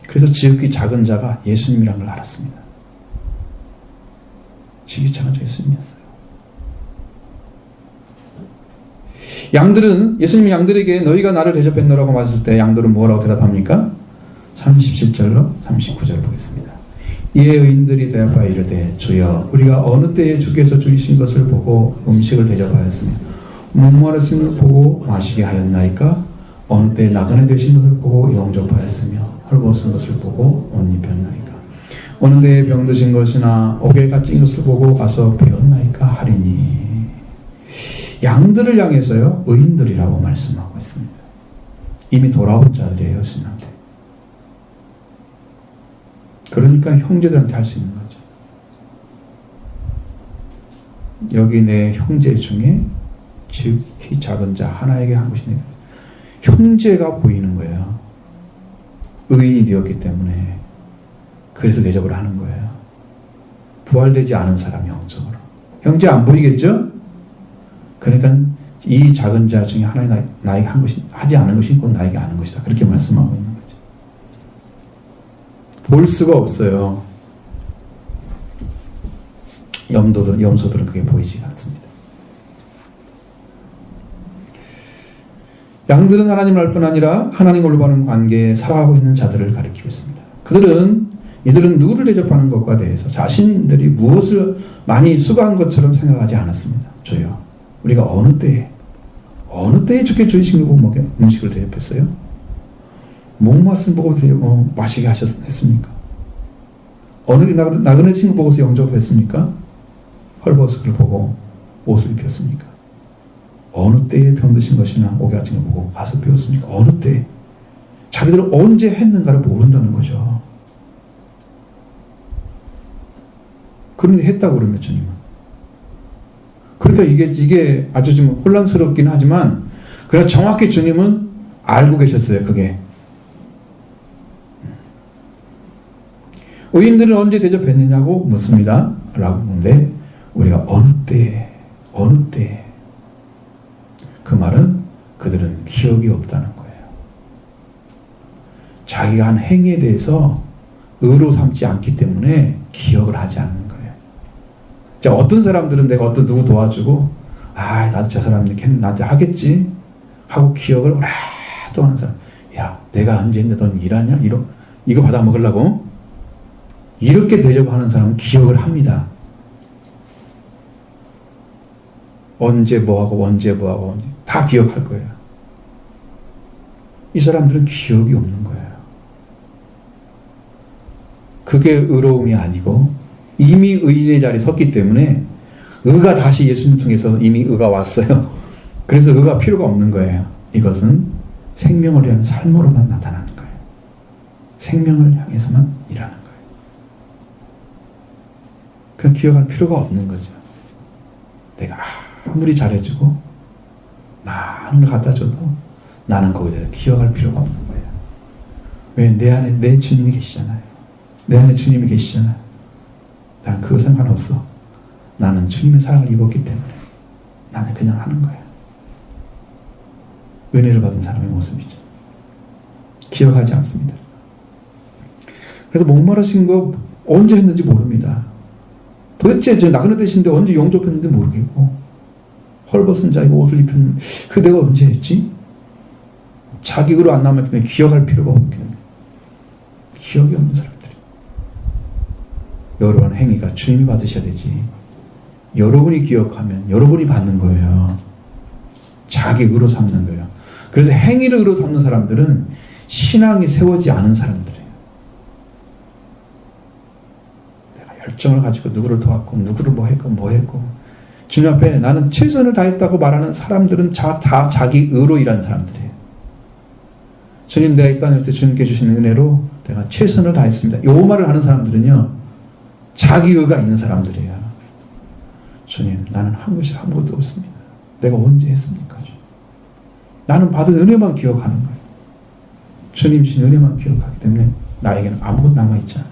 그래서 지극히 작은 자가 예수님이라는 걸 알았습니다. 지극히 작은 자가 예수님이었어요. 양들은 예수님이 양들에게 너희가 나를 대접했노라고 말했을 때 양들은 뭐라고 대답합니까? 37절로 39절 보겠습니다. 이에 의인들이 대답하여 이르되 주여 우리가 어느 때에 주께서 주이신 것을 보고 음식을 대접하였으며 목마르심을 보고 마시게 하였나이까? 어느 때에 나그네 되신 것을 보고 영접하였으며 헐벗은 것을 보고 옷 입혔나이까? 어느 때에 병드신 것이나 옥에 갇힌 것을 보고 가서 배웠나이까 하리니. 양들을 향해서요 의인들이라고 말씀하고 있습니다. 이미 돌아온 자들이에요. 예수님한테. 그러니까 형제들한테 할 수 있는 거죠. 여기 내 형제 중에 지극히 작은 자 하나에게 한 것이네. 형제가 보이는 거예요. 의인이 되었기 때문에. 그래서 대접을 하는 거예요. 부활되지 않은 사람 영적으로. 형제 안 보이겠죠? 그러니까 이 작은 자 중에 하나에 나에게 한 것이 하지 않은 것이 곧 나에게 아는 것이다. 그렇게 말씀하고 있는 거죠. 볼 수가 없어요. 염소들은 그게 보이지가 않습니다. 양들은 하나님을 알 뿐 아니라 하나님과 올바른 관계에 살아가고 있는 자들을 가리키고 있습니다. 이들은 누구를 대접하는 것과 대해서 자신들이 무엇을 많이 수고한 것처럼 생각하지 않았습니다. 주여, 우리가 어느 때에 주께 주이신 걸 보고 음식을 대접했어요? 목말씀 보고 마시게 했습니까? 어느 때 나그네 친구 보고서 영접했습니까? 헐벗을 보고 옷을 입혔습니까? 어느 때에 병드신 것이나 옥에 갇힌 걸 보고 가서 배웠습니까? 어느 때? 자기들은 언제 했는가를 모른다는 거죠. 그런데 했다고 그러면 주님은. 그러니까 이게 아주 좀 혼란스럽긴 하지만 그러나 정확히 주님은 알고 계셨어요. 그게. 의인들은 언제 대접했느냐고 묻습니다. 라고 묻는데 우리가 어느 때에 그 말은 그들은 기억이 없다는 거예요. 자기가 한 행위에 대해서 의로 삼지 않기 때문에 기억을 하지 않는 거예요. 자, 어떤 사람들은 내가 누구 도와주고 나도 저 사람이 이렇게 나한테 하겠지 하고 기억을 오랫동안 하는 사람. 야, 내가 언제 했는데 넌 일하냐? 이거 받아 먹으려고? 이렇게 대접하는 사람은 기억을 합니다. 언제 뭐하고 다 기억할 거예요. 이 사람들은 기억이 없는 거예요. 그게 의로움이 아니고 이미 의인의 자리에 섰기 때문에 의가 다시 예수님 통해서 이미 의가 왔어요. 그래서 의가 필요가 없는 거예요. 이것은 생명을 위한 삶으로만 나타나는 거예요. 생명을 향해서만 일하는 거예요. 그 기억할 필요가 없는 거죠. 내가 아무리 잘해주고 많은 걸 갖다 줘도 나는 거기에 대해서 기억할 필요가 없는 거예요. 왜? 내 안에 내 주님이 계시잖아요. 내 안에 주님이 계시잖아요. 나는 그거 상관없어. 나는 주님의 사랑을 입었기 때문에 나는 그냥 하는 거예요. 은혜를 받은 사람의 모습이죠. 기억하지 않습니다. 그래서 목마르신 거 언제 했는지 모릅니다. 도대체 저 나그네 되신데 언제 영접했는지 모르겠고, 헐벗은 자에게 옷을 입혔는데 그 내가 언제 했지? 자기 의로 안 나오면 그냥 기억할 필요가 없기 때문에 기억이 없는 사람들이. 여러분 행위가 주님이 받으셔야 되지. 여러분이 기억하면 여러분이 받는 거예요. 자기 의로 삼는 거예요. 그래서 행위를 의로 삼는 사람들은 신앙이 세워지지 않은 사람들이에요. 내가 열정을 가지고 누구를 도왔고 누구를 뭐 했고 주님 앞에 나는 최선을 다했다고 말하는 사람들은 다 자기 의로 일하는 사람들이에요. 주님, 내가 이 땅에 있을 때 주님께 주신 은혜로 내가 최선을 다했습니다. 이 말을 하는 사람들은요, 자기 의가 있는 사람들이에요. 주님, 나는 한 것이 아무것도 없습니다. 내가 언제 했습니까? 나는 받은 은혜만 기억하는 거예요. 주님 주신 은혜만 기억하기 때문에 나에게는 아무것도 남아있지 않아.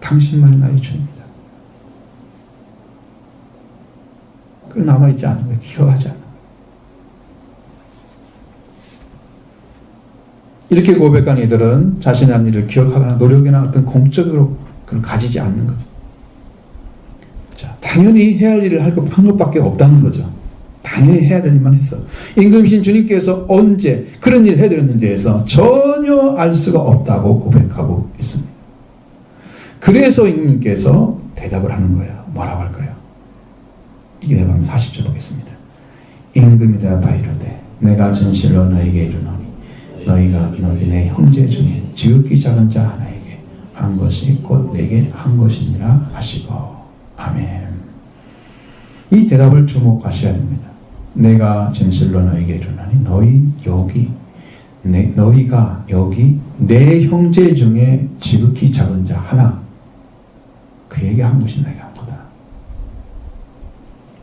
당신만이 나의 주님이다. 그래 남아있지 않은 거예요. 기억하지 않아. 이렇게 고백한 이들은 자신의 한 일을 기억하거나 노력이나 어떤 공적으로 그걸 가지지 않는 거죠. 자, 당연히 해야 할 일을 한 것밖에 없다는 거죠. 당연히 해야 될 일만 했어. 임금이신 주님께서 언제 그런 일을 해드렸는지에 대해서 전혀 알 수가 없다고 고백하고 있습니다. 그래서 임금님께서 대답을 하는 거예요. 뭐라고 할까요? 이게 대답하면 40절 보겠습니다. 임금이 대답하여 이르되 내가 진실로 너에게 이르노니 너희가 너희 내 형제 중에 지극히 작은 자 하나에게 한 것이 곧 내게 한 것이니라 하시고. 아멘. 이 대답을 주목하셔야 됩니다. 내가 진실로 너에게 이르노니 너희가 여기 내 형제 중에 지극히 작은 자 하나, 그에게 한 것이 내게 한 거다.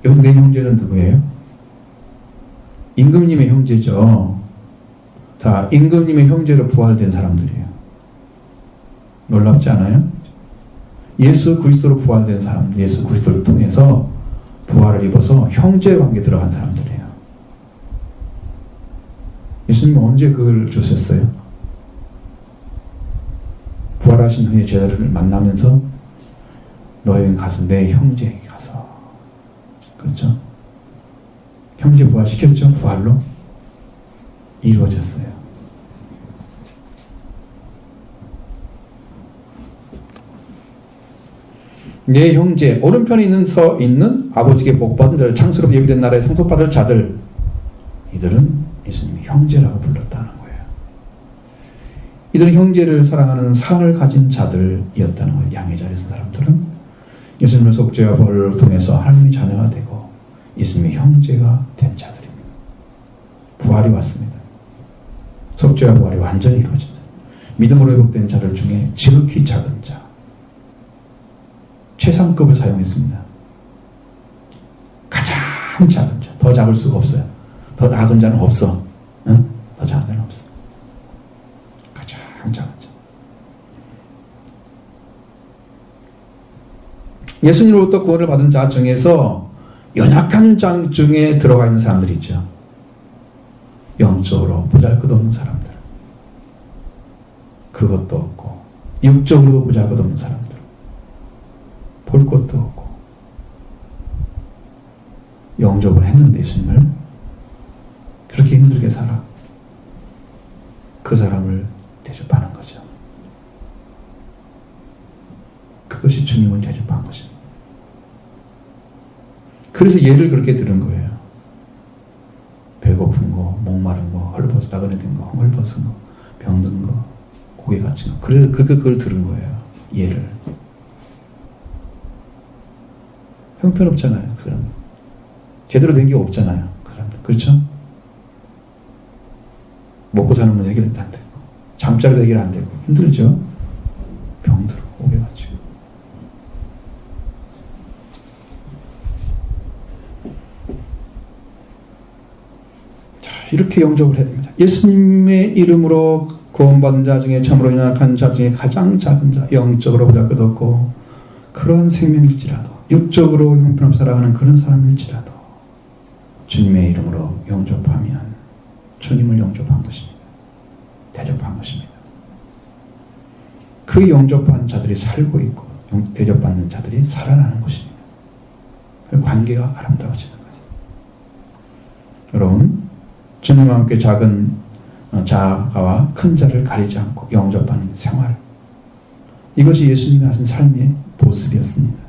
여기 내 형제는 누구예요? 임금님의 형제죠. 자, 임금님의 형제로 부활된 사람들이에요. 놀랍지 않아요? 예수 그리스도로 부활된 사람, 예수 그리스도를 통해서 부활을 입어서 형제 관계 들어간 사람들이에요. 예수님은 언제 그걸 주셨어요? 부활하신 후에 제자들을 만나면서 너희는 가서 내 형제에게 가서, 그렇죠? 형제 부활시켰죠? 부활로 이루어졌어요. 내 형제, 오른편에 서 있는 아버지께 복받은 자들, 창수로 예비된 나라에 상속받을 자들, 이들은 예수님이 형제라고 불렀다는 거예요. 이들은 형제를 사랑하는 사랑을 가진 자들이었다는 거예요. 양의 자리에 선 사람들은 예수님의 속죄와 부활을 통해서 하나님의 자녀가 되고 예수님의 형제가 된 자들입니다. 부활이 왔습니다. 속죄와 부활이 완전히 이루어진다. 믿음으로 회복된 자들 중에 지극히 작은 자, 최상급을 사용했습니다. 가장 작은 자, 더 작을 수가 없어요. 더 작은 자는 없어. 응? 더 작은 자는 없어. 가장 작은 자. 예수님으로부터 구원을 받은 자 중에서 연약한 자 중에 들어가 있는 사람들이 있죠. 영적으로 보잘것없는 사람들, 그것도 없고 육적으로도 보잘것없는 사람들, 볼 것도 없고 영접을 했는데 예수님을 그렇게 힘들게 살아. 그 사람을 대접하는 거죠. 그것이 주님을 대접한 것입니다. 그래서 예를 그렇게 들은 거예요. 배고픈 거, 목 목마른 거, 헐벗어 나그네된 거, 헐벗은 거, 병든 거, 옥에 갇힌 거. 그래서 그걸 들은 거예요. 예를. 형편없잖아요. 그 사람. 제대로 된 게 없잖아요. 그 사람들. 그렇죠? 먹고 사는 문제 해결도 안 되고, 잠자리도 해결 안 되고, 힘들죠? 병들어, 옥에 갇히고. 자, 이렇게 영접을 해야 됩니다. 예수님의 이름으로 구원받은 자 중에 참으로 연약한 자 중에 가장 작은 자, 영적으로 보다 끝없고 그런 생명일지라도, 육적으로 형편없이 살아가는 그런 사람일지라도 주님의 이름으로 영접하면 주님을 영접한 것입니다. 대접한 것입니다. 그 영접한 자들이 살고 있고 대접받는 자들이 살아나는 것입니다. 그 관계가 아름다워지는 거죠. 여러분, 주님과 함께 작은 자와 큰 자를 가리지 않고 영접하는 생활, 이것이 예수님이 하신 삶의 모습이었습니다.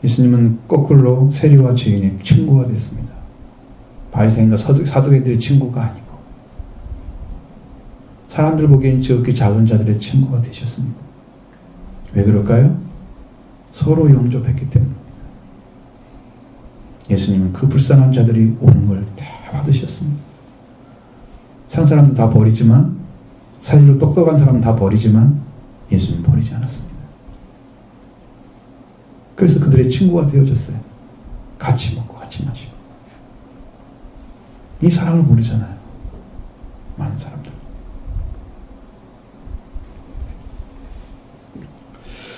예수님은 거꾸로 세리와 죄인의 친구가 됐습니다. 바리새인과 사두개인들의 친구가 아니고 사람들 보기엔 지극히 작은 자들의 친구가 되셨습니다. 왜 그럴까요? 서로 영접했기 때문입니다. 예수님은 그 불쌍한 자들이 오는 걸 다 받으셨습니다. 산 사람도 다 버리지만, 사실로 똑똑한 사람은 다 버리지만 예수님은 버리지 않았습니다. 그래서 그들의 친구가 되어줬어요. 같이 먹고 같이 마시고. 이 사랑을 모르잖아요. 많은 사람들.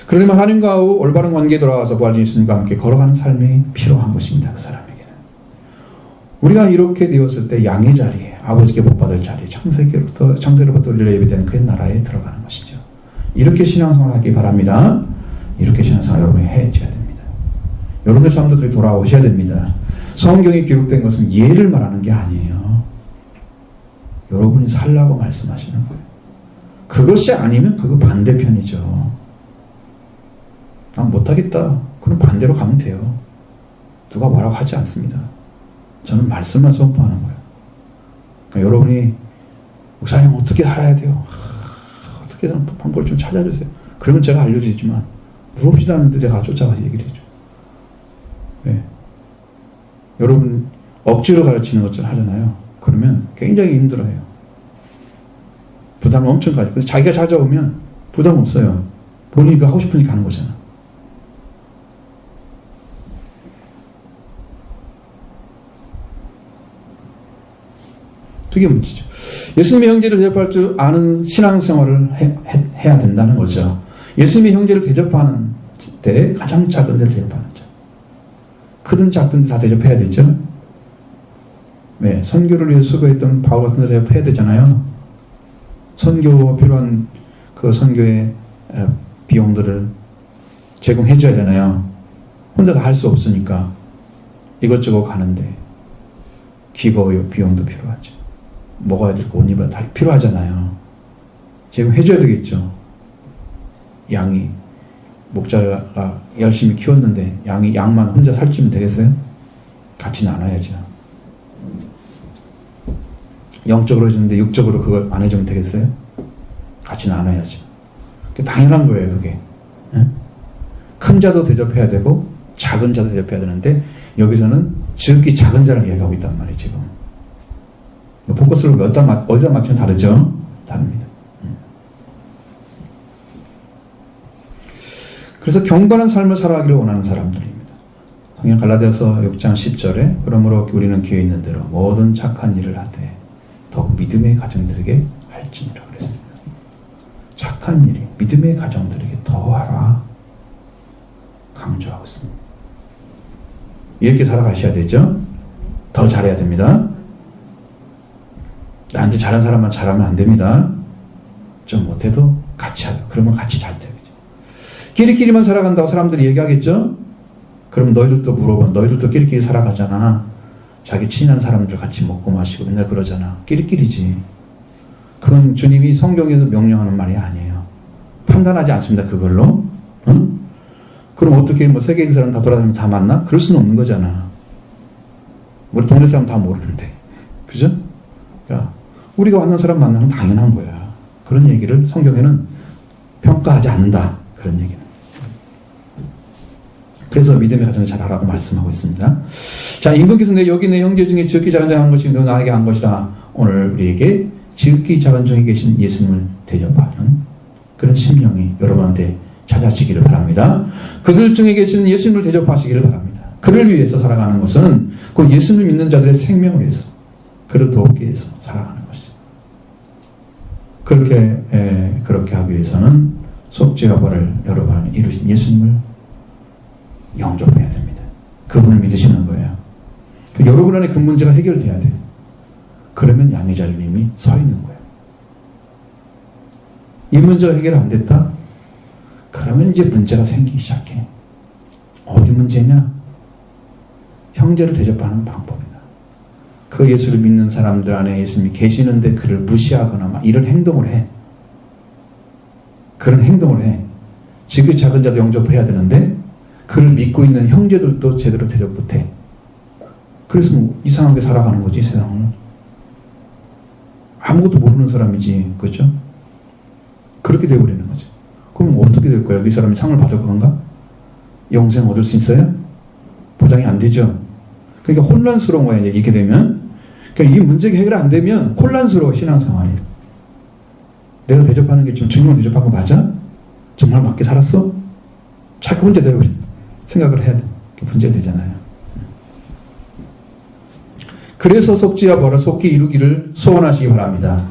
그러려면 하나님과 올바른 관계에 돌아와서 부활신 예수님과 함께 걸어가는 삶이 필요한 것입니다. 그 사람에게는. 우리가 이렇게 되었을 때 양의 자리에, 아버지께 복받을 자리에, 창세로부터 우리를 예비된 그 나라에 들어가는 것이죠. 이렇게 신앙생활을 하기 바랍니다. 이렇게 신앙생활 여러분이 해줘야 됩니다. 여러분의 삶도 그렇게 돌아오셔야 됩니다. 성경에 기록된 것은 예를 말하는 게 아니에요. 여러분이 살라고 말씀하시는 거예요. 그것이 아니면 그거 반대편이죠. 난 못하겠다. 그럼 반대로 가면 돼요. 누가 뭐라고 하지 않습니다. 저는 말씀만 선포하는 거예요. 그러니까 여러분이 목사님 어떻게 살아야 돼요? 어떻게 방법을 좀 찾아주세요. 그러면 제가 알려드리지만 물어보지도 않는데 제가 쫓아가서 얘기를 해줘. 네. 여러분 억지로 가르치는 것처럼 하잖아요. 그러면 굉장히 힘들어해요. 부담을 엄청 가지고. 그래서 자기가 찾아오면 부담 없어요. 본인이 하고 싶으니까 하는 거잖아. 그게 문제죠. 예수님의 형제를 대접할 줄 아는 신앙생활을 해야 된다는 거죠. 예수님의 형제를 대접하는 때 가장 작은 데를 대접하는 자. 크든 작든 다 대접해야 되죠. 네, 선교를 위해 수고했던 바울 같은 사람 대접해야 되잖아요. 선교 필요한 그 선교의 비용들을 제공해 줘야 되잖아요. 혼자 다 할 수 없으니까 이것저것 가는데 기거 비용도 필요하죠. 먹어야 될 거, 옷 입어야 다 필요하잖아요. 제공해줘야 되겠죠. 양이, 목자가 열심히 키웠는데 양만 혼자 살찌면 되겠어요? 같이 나눠야죠. 영적으로 해주는데 육적으로 그걸 안 해주면 되겠어요? 같이 나눠야죠. 그게 당연한 거예요, 그게. 네? 큰 자도 대접해야 되고 작은 자도 대접해야 되는데 여기서는 지극히 작은 자를 이야기하고 있단 말이에요, 지금. 포커스를 어디다 맞추면 다르죠? 다릅니다. 그래서 경건한 삶을 살아가기를 원하는 사람들입니다. 성경 갈라디아서 6장 10절에 그러므로 우리는 기회 있는 대로 모든 착한 일을 하되 더욱 믿음의 가정들에게 할지니라 그랬습니다. 착한 일이 믿음의 가정들에게 더하라 강조하고 있습니다. 이렇게 살아가셔야 되죠? 더 잘해야 됩니다. 나한테 잘한 사람만 잘하면 안 됩니다. 좀 못해도 같이 하죠. 그러면 같이 잘 되죠. 끼리끼리만 살아간다고 사람들이 얘기하겠죠? 그럼 너희들도 물어봐. 너희들도 끼리끼리 살아가잖아. 자기 친한 사람들 같이 먹고 마시고 맨날 그러잖아. 끼리끼리지. 그건 주님이 성경에서 명령하는 말이 아니에요. 판단하지 않습니다. 그걸로. 응? 그럼 어떻게 세계인 사람 다 돌아다니면 다 만나? 그럴 수는 없는 거잖아. 우리 동네 사람 다 모르는데. 그죠? 그러니까 우리가 왔는 사람 만나면 당연한 거야. 그런 얘기를 성경에는 평가하지 않는다. 그런 얘기는. 그래서 믿음의 가정을 잘 하라고 말씀하고 있습니다. 자, 임금께서 여기 내 형제 중에 지극히 작은 자가 한 것이 너 나에게 한 것이다. 오늘 우리에게 지극히 작은 중에 계신 예수님을 대접하는 그런 심령이 여러분한테 찾아지기를 바랍니다. 그들 중에 계시는 예수님을 대접하시기를 바랍니다. 그를 위해서 살아가는 것은 그 예수님을 믿는 자들의 생명을 위해서, 그를 돕기 위해서 살아가는 것이죠. 그렇게 하기 위해서는 속죄와 벌을 여러분 안에 이루신 예수님을 영접해야 됩니다. 그분을 믿으시는 거예요. 여러분 안에 그 문제가 해결돼야 돼요. 그러면 양의 자리에 이미 서 있는 거예요. 이 문제가 해결 안 됐다? 그러면 이제 문제가 생기기 시작해. 어디 문제냐? 형제를 대접하는 방법이다. 그 예수를 믿는 사람들 안에 예수님이 계시는데 그를 무시하거나 막 이런 행동을 해. 그런 행동을 해. 지극히 작은 자도 영접해야 되는데 그를 믿고 있는 형제들도 제대로 대접 못해. 그래서 뭐 이상하게 살아가는 거지, 세상을. 아무것도 모르는 사람이지, 그렇죠? 그렇게 되어버리는 거죠. 그럼 어떻게 될 거예요? 이 사람이 상을 받을 건가? 영생 얻을 수 있어요? 보장이 안 되죠. 그러니까 혼란스러운 거예요, 이렇게 되면. 그러니까 이 문제가 해결 안 되면 혼란스러워, 신앙생활이. 내가 대접하는 게 지금 주님을 대접한 거 맞아? 정말 맞게 살았어? 자꾸 혼자 되어버린 생각을 해야 돼. 문제가 되잖아요. 그래서 속죄와 벌을 속히 이루기를 소원하시기 바랍니다.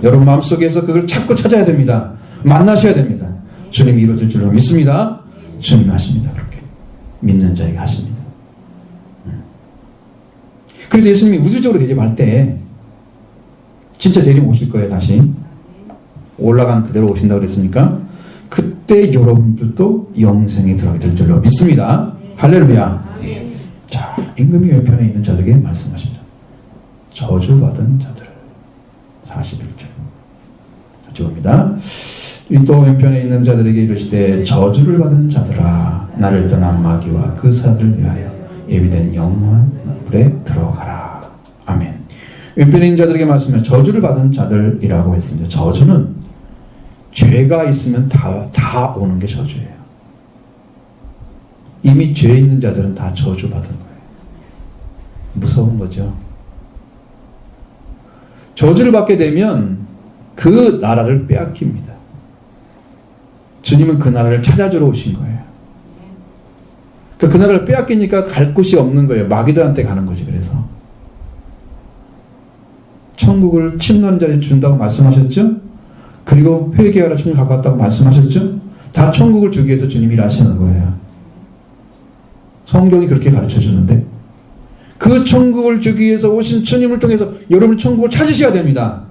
여러분 마음속에서 그걸 자꾸 찾아야 됩니다. 만나셔야 됩니다. 주님이 이루어질 줄로 믿습니다. 주님이 하십니다. 그렇게 믿는 자에게 하십니다. 그래서 예수님이 우주적으로 대접할 때 진짜 재림 오실 거예요. 다시 올라간 그대로 오신다고 그랬으니까 그때 여러분들도 영생에 들어가게 될 줄로 믿습니다. 할렐루야. 자, 임금이 왼편에 있는 자들에게 말씀하십니다. 저주받은 자들을 41절 저주입니다. 또 왼편에 있는 자들에게 이르시되 저주를 받은 자들아 나를 떠난 마귀와 그 사들을 위하여 예비된 영원한 불에 들어가라. 아멘. 왼편에 있는 자들에게 말씀해 저주를 받은 자들이라고 했습니다. 저주는 죄가 있으면 다 오는 게 저주예요. 이미 죄 있는 자들은 다 저주받은 거예요. 무서운 거죠. 저주를 받게 되면 그 나라를 빼앗깁니다. 주님은 그 나라를 찾아주러 오신 거예요. 그 나라를 빼앗기니까 갈 곳이 없는 거예요. 마귀들한테 가는 거지. 그래서 천국을 침노하는 자에게 준다고 말씀하셨죠? 그리고 회개하라 천국 가까웠다고 말씀하셨죠? 다 천국을 주기 위해서 주님이 일하시는 거예요. 성경이 그렇게 가르쳐 주는데 그 천국을 주기 위해서 오신 주님을 통해서 여러분 천국을 찾으셔야 됩니다.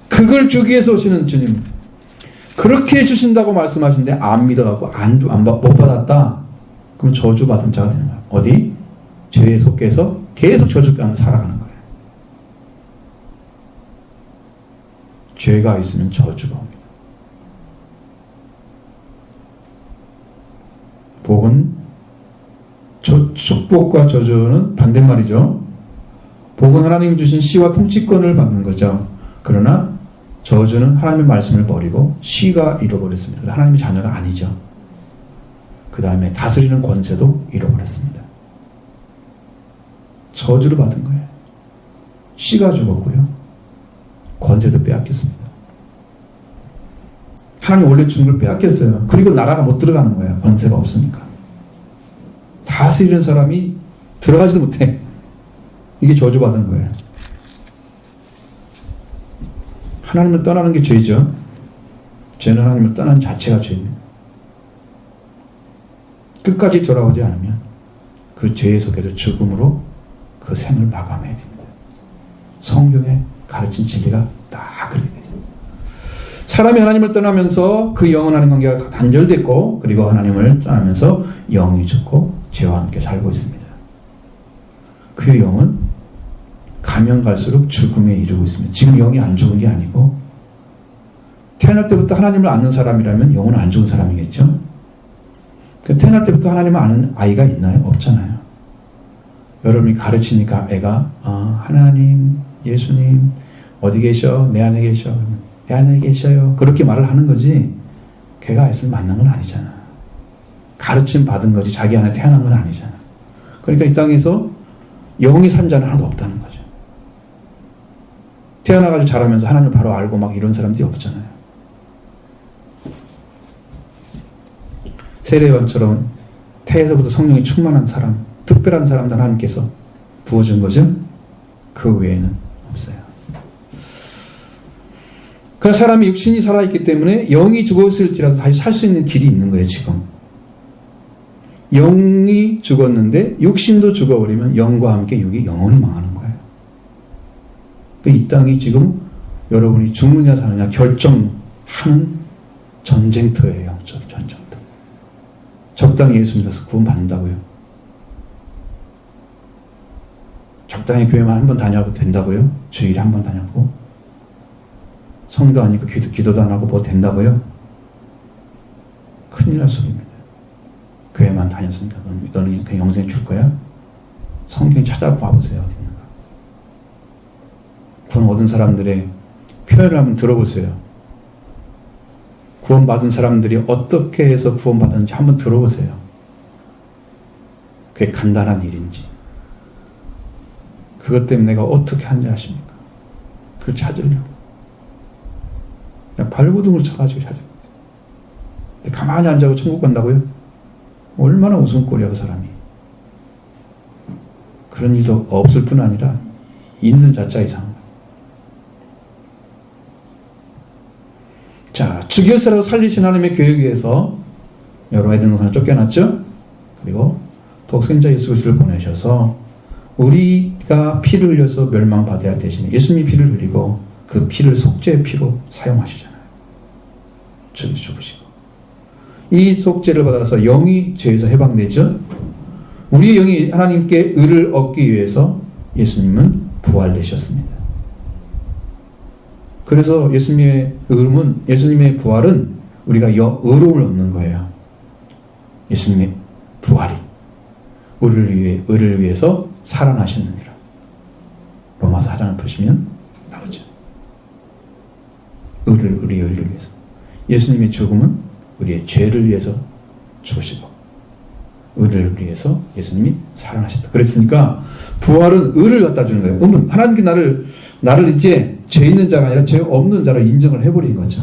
그걸 주기 위해서 오시는 주님. 그렇게 해주신다고 말씀하시는데 안 믿어갖고 못 받았다. 그럼 저주받은 자가 되는 거예요. 어디? 죄에 속해서 계속 저주가면 살아가는 거예요. 죄가 있으면 저주가 옵니다. 복은 축복과 저주는 반대말이죠. 복은 하나님이 주신 시와 통치권을 받는 거죠. 그러나 저주는 하나님의 말씀을 버리고 시가 잃어버렸습니다. 하나님의 자녀가 아니죠. 그 다음에 다스리는 권세도 잃어버렸습니다. 저주를 받은 거예요. 시가 죽었고요. 권세도 빼앗겼습니다. 하나님 원래 준 걸 빼앗겼어요. 그리고 나라가 못 들어가는 거예요. 권세가 없으니까. 다스리는 사람이 들어가지도 못해. 이게 저주받은 거예요. 하나님을 떠나는 게 죄죠. 죄는 하나님을 떠나는 자체가 죄입니다. 끝까지 돌아오지 않으면 그 죄의 속에서 죽음으로 그 생을 마감해야 됩니다. 성경에 가르친 진리가 다 그렇게 되어 있습니다. 사람이 하나님을 떠나면서 그 영원한 관계가 단절됐고 그리고 하나님을 떠나면서 영이 죽고 죄와 함께 살고 있습니다. 그 영은 가면 갈수록 죽음에 이르고 있습니다. 지금 영이 안 죽은 게 아니고 태어날 때부터 하나님을 아는 사람이라면 영은 안 죽은 사람이겠죠. 태어날 때부터 하나님을 아는 아이가 있나요? 없잖아요. 여러분이 가르치니까 애가 하나님, 예수님 어디 계셔? 내 안에 계셔. 내 안에 계셔요. 그렇게 말을 하는 거지 걔가 예수를 만난 건 아니잖아. 가르침 받은 거지 자기 안에 태어난 건 아니잖아. 그러니까 이 땅에서 영이 산 자는 하나도 없다는 거죠. 태어나가지고 자라면서 하나님을 바로 알고 막 이런 사람들이 없잖아요. 세례요한처럼 태에서부터 성령이 충만한 사람, 특별한 사람들 하나님께서 부어준 거죠. 그 외에는 없어요. 그러나 사람이 육신이 살아있기 때문에 영이 죽었을지라도 다시 살 수 있는 길이 있는 거예요. 지금 영이 죽었는데 육신도 죽어버리면 영과 함께 육이 영원히 망하는 거예요. 이 땅이 지금 여러분이 죽느냐 사느냐 결정하는 전쟁터예요. 영적 전쟁터. 적당히 예수 믿어서 구원받는다고요? 적당히 교회만 한 번 다녀도 된다고요? 주일에 한 번 다녔고 성도 아니고 기도도 안 하고 뭐 된다고요? 큰일 날 소리입니다. 교회만 다녔으니까 너는 그냥 영생 줄 거야? 성경 찾아봐 보세요. 어디 있는가? 구원 얻은 사람들의 표현을 한번 들어보세요. 구원받은 사람들이 어떻게 해서 구원받았는지 한번 들어보세요. 그게 간단한 일인지 그것 때문에 내가 어떻게 하는지 아십니까? 그걸 찾으려고 그냥 발구둥을 쳐가지고 찾아요. 가만히 앉아서 천국 간다고요? 얼마나 웃음꼴이야 그 사람이. 그런 일도 없을 뿐 아니라 있는 자자 이상. 자, 죽여서라도 살리신 하나님의 계획에서 여러분 에덴 동산을 쫓겨났죠? 그리고 독생자 예수 그리스도를 보내셔서 우리가 피를 흘려서 멸망받아야 할 대신에 예수님이 피를 흘리고 그 피를 속죄의 피로 사용하시잖아요. 죽으시고 이 속죄를 받아서 영이 죄에서 해방되죠. 우리의 영이 하나님께 의를 얻기 위해서 예수님은 부활되셨습니다. 그래서 예수님의 부활은 우리가 의로움을 얻는 거예요. 예수님의 부활이 우리를 위해서 살아나셨느니라. 로마서 4장을 보시면 나오죠. 우리의 의를 위해서. 예수님의 죽음은 우리의 죄를 위해서 죽으시고 의를 위해서 예수님이 살아나셨다. 그랬으니까 부활은 의를 갖다 주는 거예요. 그러면 하나님께 나를 이제 죄 있는 자가 아니라 죄 없는 자로 인정을 해버린 거죠.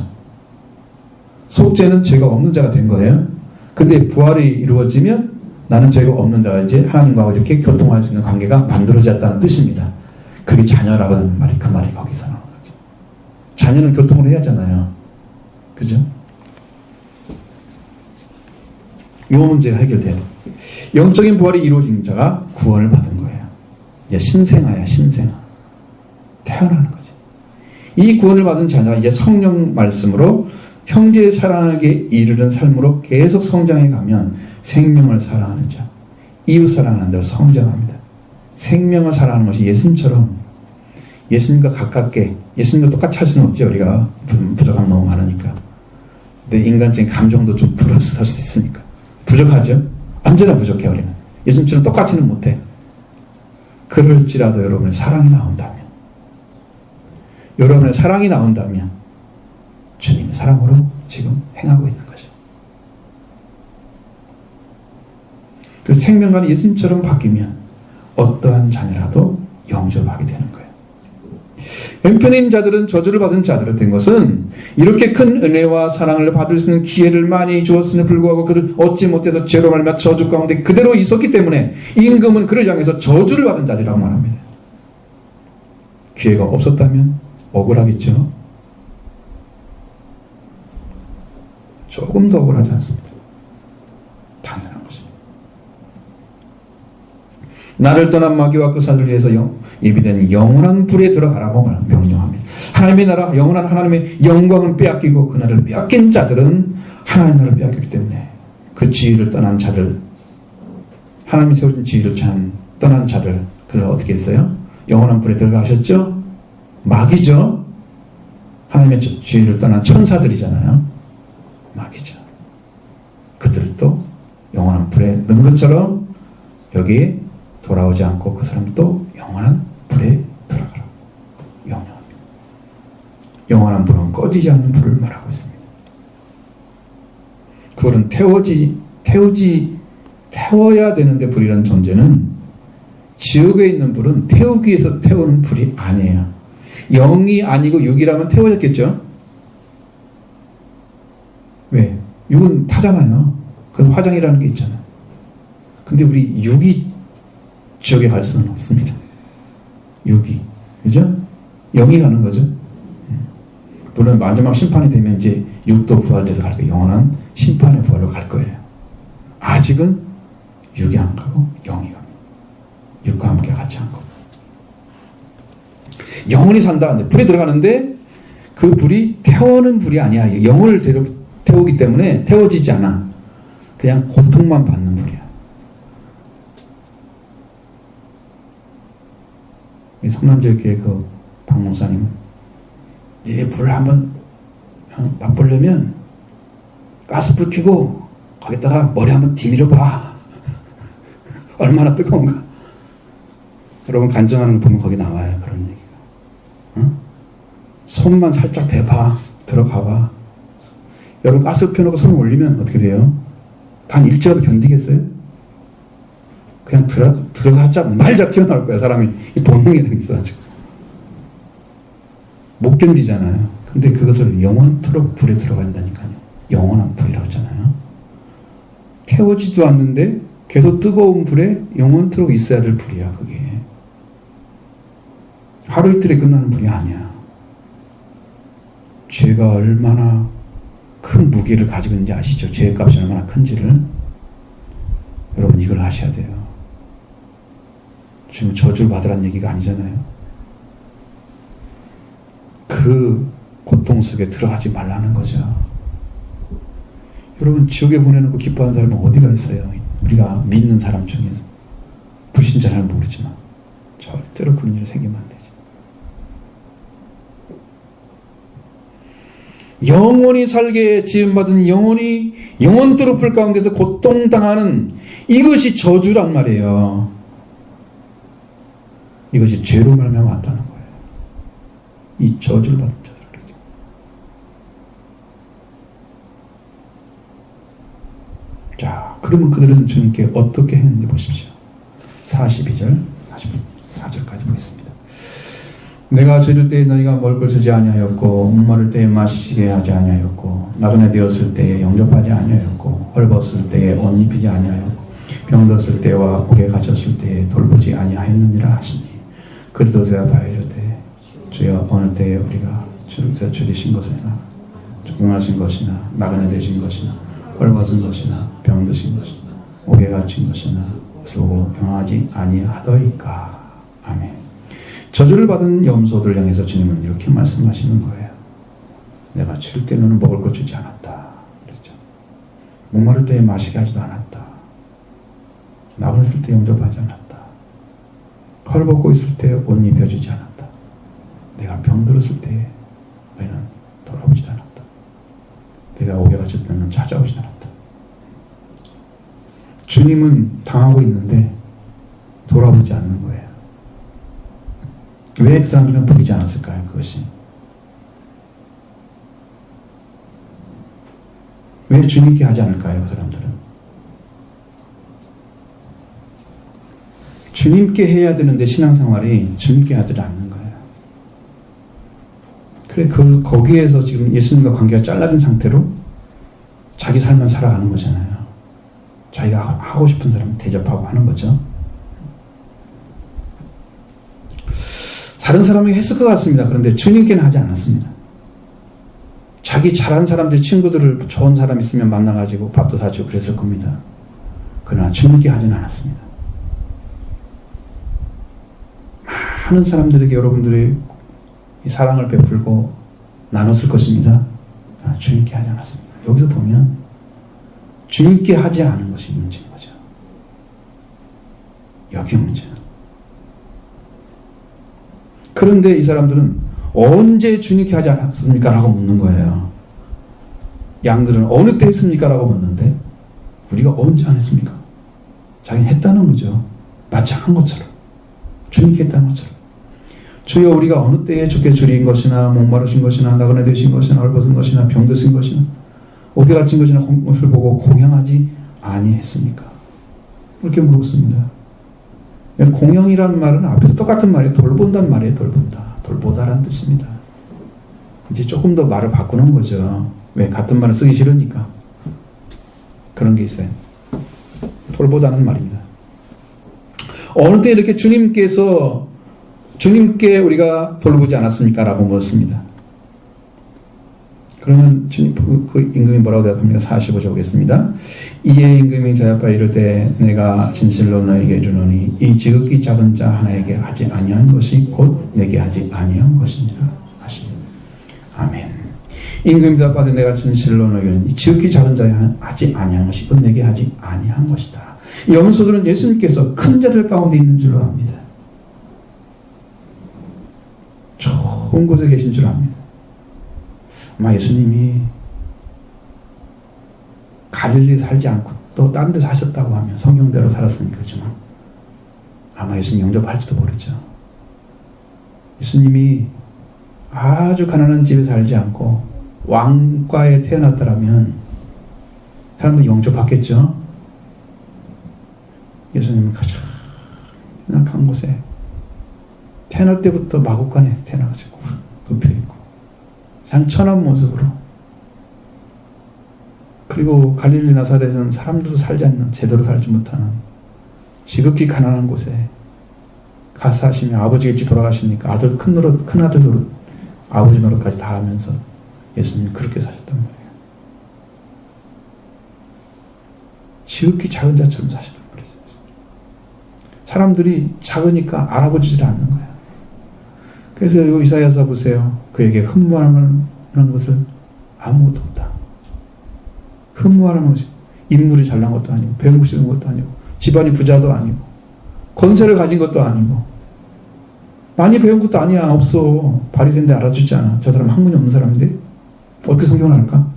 속죄는 죄가 없는 자가 된 거예요. 근데 부활이 이루어지면 나는 죄가 없는 자가 이제 하나님과 이렇게 교통할 수 있는 관계가 만들어졌다는 뜻입니다. 그게 자녀라는 말이 그 말이 거기서 나오는 거죠. 자녀는 교통을 해야 하잖아요. 그죠? 이 문제가 해결돼야 돼. 영적인 부활이 이루어진 자가 구원을 받은 거예요. 이제 신생아야, 신생아. 태어나는 거지. 이 구원을 받은 자녀가 이제 성령 말씀으로 형제의 사랑하게 이르는 삶으로 계속 성장해 가면 생명을 사랑하는 자, 이웃 사랑하는 자로 성장합니다. 생명을 사랑하는 것이 예수님처럼 예수님과 가깝게, 예수님과 똑같이 할 수는 없지. 우리가 부족함 너무 많으니까. 근데 인간적인 감정도 좀 불어서 할 수도 있으니까. 부족하죠? 언제나 부족해 우리는. 예수님처럼 똑같이는 못해. 그럴지라도 여러분의 사랑이 나온다면 주님의 사랑으로 지금 행하고 있는 거죠. 그래서 생명관이 예수님처럼 바뀌면 어떠한 자녀라도 영접하게 되는 거예요. 형편인 자들은 저주를 받은 자들을 된 것은 이렇게 큰 은혜와 사랑을 받을 수 있는 기회를 많이 주었음에 불구하고 그를 얻지 못해서 죄로 말미암아 저주 가운데 그대로 있었기 때문에 임금은 그를 향해서 저주를 받은 자들이라고 말합니다. 기회가 없었다면 억울하겠죠. 조금 더 억울하지 않습니다. 당연한 것입니다. 나를 떠난 마귀와 그 사람을 위해서 예비된 영원한 불에 들어가라고 명령합니다. 하나님의 나라, 영원한 하나님의 영광을 빼앗기고 그 나라를 빼앗긴 자들은 하나님의 나라를 빼앗겼기 때문에 그 지위를 떠난 자들, 하나님이 세우신 지위를 떠난 자들, 그들 어떻게 했어요? 영원한 불에 들어가셨죠? 마귀죠? 하나님의 지위를 떠난 천사들이잖아요. 마귀죠. 그들도 영원한 불에 넣은 것처럼 여기에 돌아오지 않고 그 사람도 또 영원한 불에 들어가라. 영원한 불은 꺼지지 않는 불을 말하고 있습니다. 그 불은 태워야 되는데 불이라는 존재는, 지옥에 있는 불은 태우기 위해서 태우는 불이 아니에요. 영이 아니고 육이라면 태워졌겠죠? 왜? 육은 타잖아요. 그래서 화장이라는 게 있잖아요. 근데 우리 육이 지옥에 갈 수는 없습니다. 육이. 그죠? 영이 가는 거죠. 물론 마지막 심판이 되면 이제 육도 부활돼서 갈 거예요. 영원한 심판의 부활로 갈 거예요. 아직은 육이 안 가고 영이 갑니다. 육과 함께 같이 한 거. 영원히 산다. 불에 들어가는데 그 불이 태우는 불이 아니야. 영을 태우기 때문에 태워지지 않아. 그냥 고통만 받는 불이야. 성남제일교회 그 박 목사님은 이제 불을 한번 맛보려면 가스불 켜고 거기다가 머리 한번 디밀어 봐. 얼마나 뜨거운가. 여러분 간증하는 거 보면 거기 나와요. 그런 얘기가. 손만 살짝 대봐. 들어가봐. 여러분 가스를 펴놓고 손을 올리면 어떻게 돼요? 단 일주라도 견디겠어요? 그냥 들어가자마자 튀어나올 거야. 사람이. 이 본능이라는 게 있어가지고. 못 견디잖아요. 근데 그것을 영원토록 불에 들어간다니까요. 영원한 불이라고 했잖아요. 태워지도 않는데 계속 뜨거운 불에 영원토록 있어야 될 불이야. 그게. 하루 이틀에 끝나는 불이 아니야. 죄가 얼마나 큰 무게를 가지고 있는지 아시죠? 죄의 값이 얼마나 큰지를. 여러분 이걸 아셔야 돼요. 지금 저주를 받으라는 얘기가 아니잖아요. 그 고통 속에 들어가지 말라는 거죠. 여러분 지옥에 보내놓고 기뻐하는 사람은 어디가 있어요? 우리가 믿는 사람 중에서. 불신자는 모르지만 절대로 그런 일이 생기면 안 되죠. 영원히 살게 지음받은 영원토록 불 가운데서 고통당하는 이것이 저주란 말이에요. 이것이 죄로 말미암아 왔다는 거예요. 이 저주를 받은 자들. 자, 그러면 그들은 주님께 어떻게 했는지 보십시오. 42절, 44절까지 보겠습니다. 내가 저릴 때에 너희가 먹을 걸 주지 아니하였고, 목마를 때에 마시게 하지 아니하였고, 나그네 되었을 때에 영접하지 아니하였고, 헐벗을 때에 옷 입히지 아니하였고, 병들었을 때와 옥에 갇혔을 때에 돌보지 아니하였느니라 하시니, 그리도 대답하여 이르되 주여 어느 때에 우리가 주께서 줄이신 것이나 죽음하신 것이나 나그네 되신 것이나 헐벗은 것이나 병드신 것이나 옥에 갇힌 것이나 수고 용하지 아니하더이까. 아멘. 저주를 받은 염소들 향해서 주님은 이렇게 말씀하시는 거예요. 내가 줄 때 너는 먹을 것 주지 않았다. 그랬죠. 목마를 때에 마시게 하지도 않았다. 나그네있을 때 영접하지 않았다. 헐벗고 있을 때 옷 입혀주지 않았다. 내가 병들었을 때 너희는 돌아오지 않았다. 내가 옥에 갇혔을 때는 찾아오지 않았다. 주님은 당하고 있는데 돌아보지 않는 거예요. 왜 그 사람들은 보이지 않았을까요? 그것이. 왜 주님께 하지 않을까요? 그 사람들은. 주님께 해야 되는데 신앙생활이 주님께 하지 않는 거예요. 그래, 거기에서 지금 예수님과 관계가 잘라진 상태로 자기 삶만 살아가는 거잖아요. 자기가 하고 싶은 사람 대접하고 하는 거죠. 다른 사람이 했을 것 같습니다. 그런데 주님께는 하지 않았습니다. 자기 잘한 사람들, 친구들을 좋은 사람 있으면 만나가지고 밥도 사주고 그랬을 겁니다. 그러나 주님께 하지는 않았습니다. 많은 사람들에게 여러분들이 이 사랑을 베풀고 나눴을 것입니다. 그러나 주님께 하지 않았습니다. 여기서 보면 주님께 하지 않은 것이 문제인 거죠. 여기 문제는. 그런데 이 사람들은 언제 주님께 하지 않았습니까? 라고 묻는 거예요. 양들은 어느 때 했습니까? 라고 묻는데 우리가 언제 안 했습니까? 자기는 했다는 거죠. 마치 한 것처럼, 주님께 했다는 것처럼. 주여, 우리가 어느 때에 주께 줄인 것이나 목마르신 것이나 나그네 되신 것이나 헐벗은 것이나 병드신 것이나 옥에 갇힌 것이나 것을 보고 공양하지 아니했습니까? 이렇게 물었습니다. 공양이라는 말은 앞에서 똑같은 말이에요. 돌본다는 말이에요. 돌보다라는 뜻입니다. 이제 조금 더 말을 바꾸는 거죠. 왜? 같은 말을 쓰기 싫으니까. 그런 게 있어요. 돌보다는 말입니다. 어느 때 이렇게 주님께 우리가 돌보지 않았습니까? 라고 물었습니다. 그러면 주님, 그 임금이 뭐라고 대답합니까? 45절 보겠습니다. 이에 임금이 대답하여 이르되 내가 진실로 너에게 이르노니 이 지극히 작은 자 하나에게 하지 아니한 것이 곧 내게 하지 아니한 것이니라 하시니. 아멘. 임금이 대답하되 내가 진실로 너에게 이르노니 이 지극히 작은 자에 하지 아니한 것이 곧 내게 하지 아니한 것이다. 이 염소들은 예수님께서 큰 자들 가운데 있는 줄로 압니다. 좋은 곳에 계신 줄 압니다. 아마 예수님이 갈릴리 살지 않고 또 다른 데 사셨다고 하면 성경대로 살았으니까 그렇지만 아마 예수님 영접할지도 모르죠. 예수님이 아주 가난한 집에 살지 않고 왕가에 태어났더라면 사람들이 영접받겠죠. 예수님은 가장 연약한 곳에 태어날 때부터 마구간에 태어나가지고 눕혀있고 장천한 모습으로, 그리고 갈릴리 나사렛은 사람들도 살지 않는, 제대로 살지 못하는 지극히 가난한 곳에 가서 하시며 아버지가 일찍 돌아가시니까 큰 아들 노릇, 아버지 노릇까지 다 하면서 예수님이 그렇게 사셨단 말이에요. 지극히 작은 자처럼 사셨단 말이에요. 사람들이 작으니까 알아보지를 않는 거예요. 그래서 이 이사야서 보세요. 그에게 흠모하는 것은 아무것도 없다. 흠모하는 것이 인물이 잘난 것도 아니고 배움시는 것도 아니고 집안이 부자도 아니고 권세를 가진 것도 아니고 많이 배운 것도 아니야. 없어. 바리새인들 알아주지 않아. 저 사람 학문이 없는 사람인데 어떻게 성경을 알까?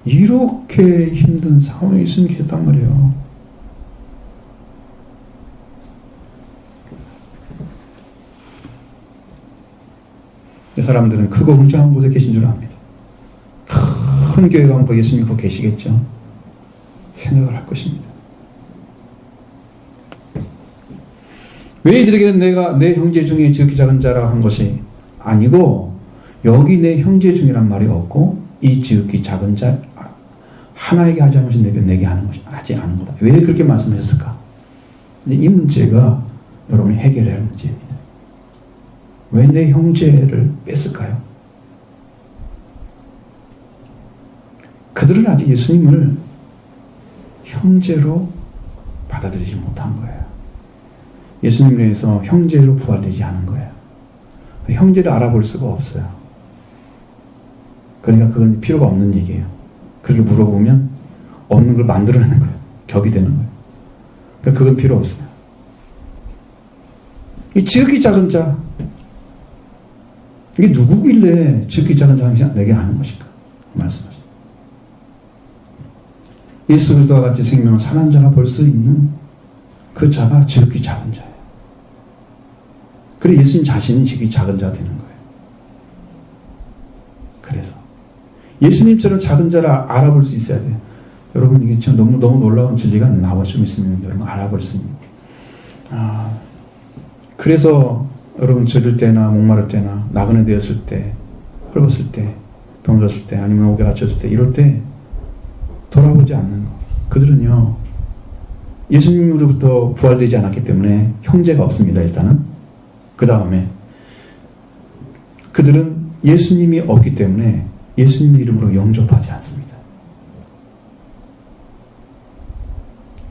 이렇게 힘든 상황에 예수님이 계셨단 말이에요. 이 사람들은 크고 웅장한 곳에 계신 줄 압니다. 큰 교회 가면 예수님 거기 계시겠죠. 생각을 할 것입니다. 왜 이들에게는 내가 내 형제 중에 지극히 작은 자라 한 것이 아니고 여기 내 형제 중이란 말이 없고 이 지극히 작은 자 하나에게 하지 않은 것이 내게 하는 것이 하지 않은 거다. 왜 그렇게 말씀하셨을까? 이 문제가 여러분이 해결해야 할 문제입니다. 왜 내 형제를 뺐을까요? 그들은 아직 예수님을 형제로 받아들이지 못한 거예요. 예수님에 의해서 형제로 부활되지 않은 거예요. 형제를 알아볼 수가 없어요. 그러니까 그건 필요가 없는 얘기예요. 그렇게 물어보면 없는 걸 만들어내는 거예요. 격이 되는 거예요. 그러니까 그건 필요 없어요. 이 지극히 작은 자, 이게 누구길래 지극히 작은 자가 내게 하는 것일까? 말씀하십니다. 예수 그리스도와 같이 생명을 사는 자가 볼 수 있는 그 자가 지극히 작은 자예요. 그래 예수님 자신이 지극히 작은 자가 되는 거예요. 그래서 예수님처럼 작은 자를 알아볼 수 있어야 돼요. 여러분 이게 지금 너무 놀라운 진리가 나와 좀 있으면 여러분 알아볼 수 있는. 그래서 여러분 줄일 때나 목마를 때나 나그네 되었을 때, 헐벗을 때, 병들었을 때, 아니면 옥에 갇혔을 때 이럴 때 돌아보지 않는 거. 그들은요 예수님으로부터 부활되지 않았기 때문에 형제가 없습니다. 일단은 그 다음에 그들은 예수님이 없기 때문에 예수님 이름으로 영접하지 않습니다.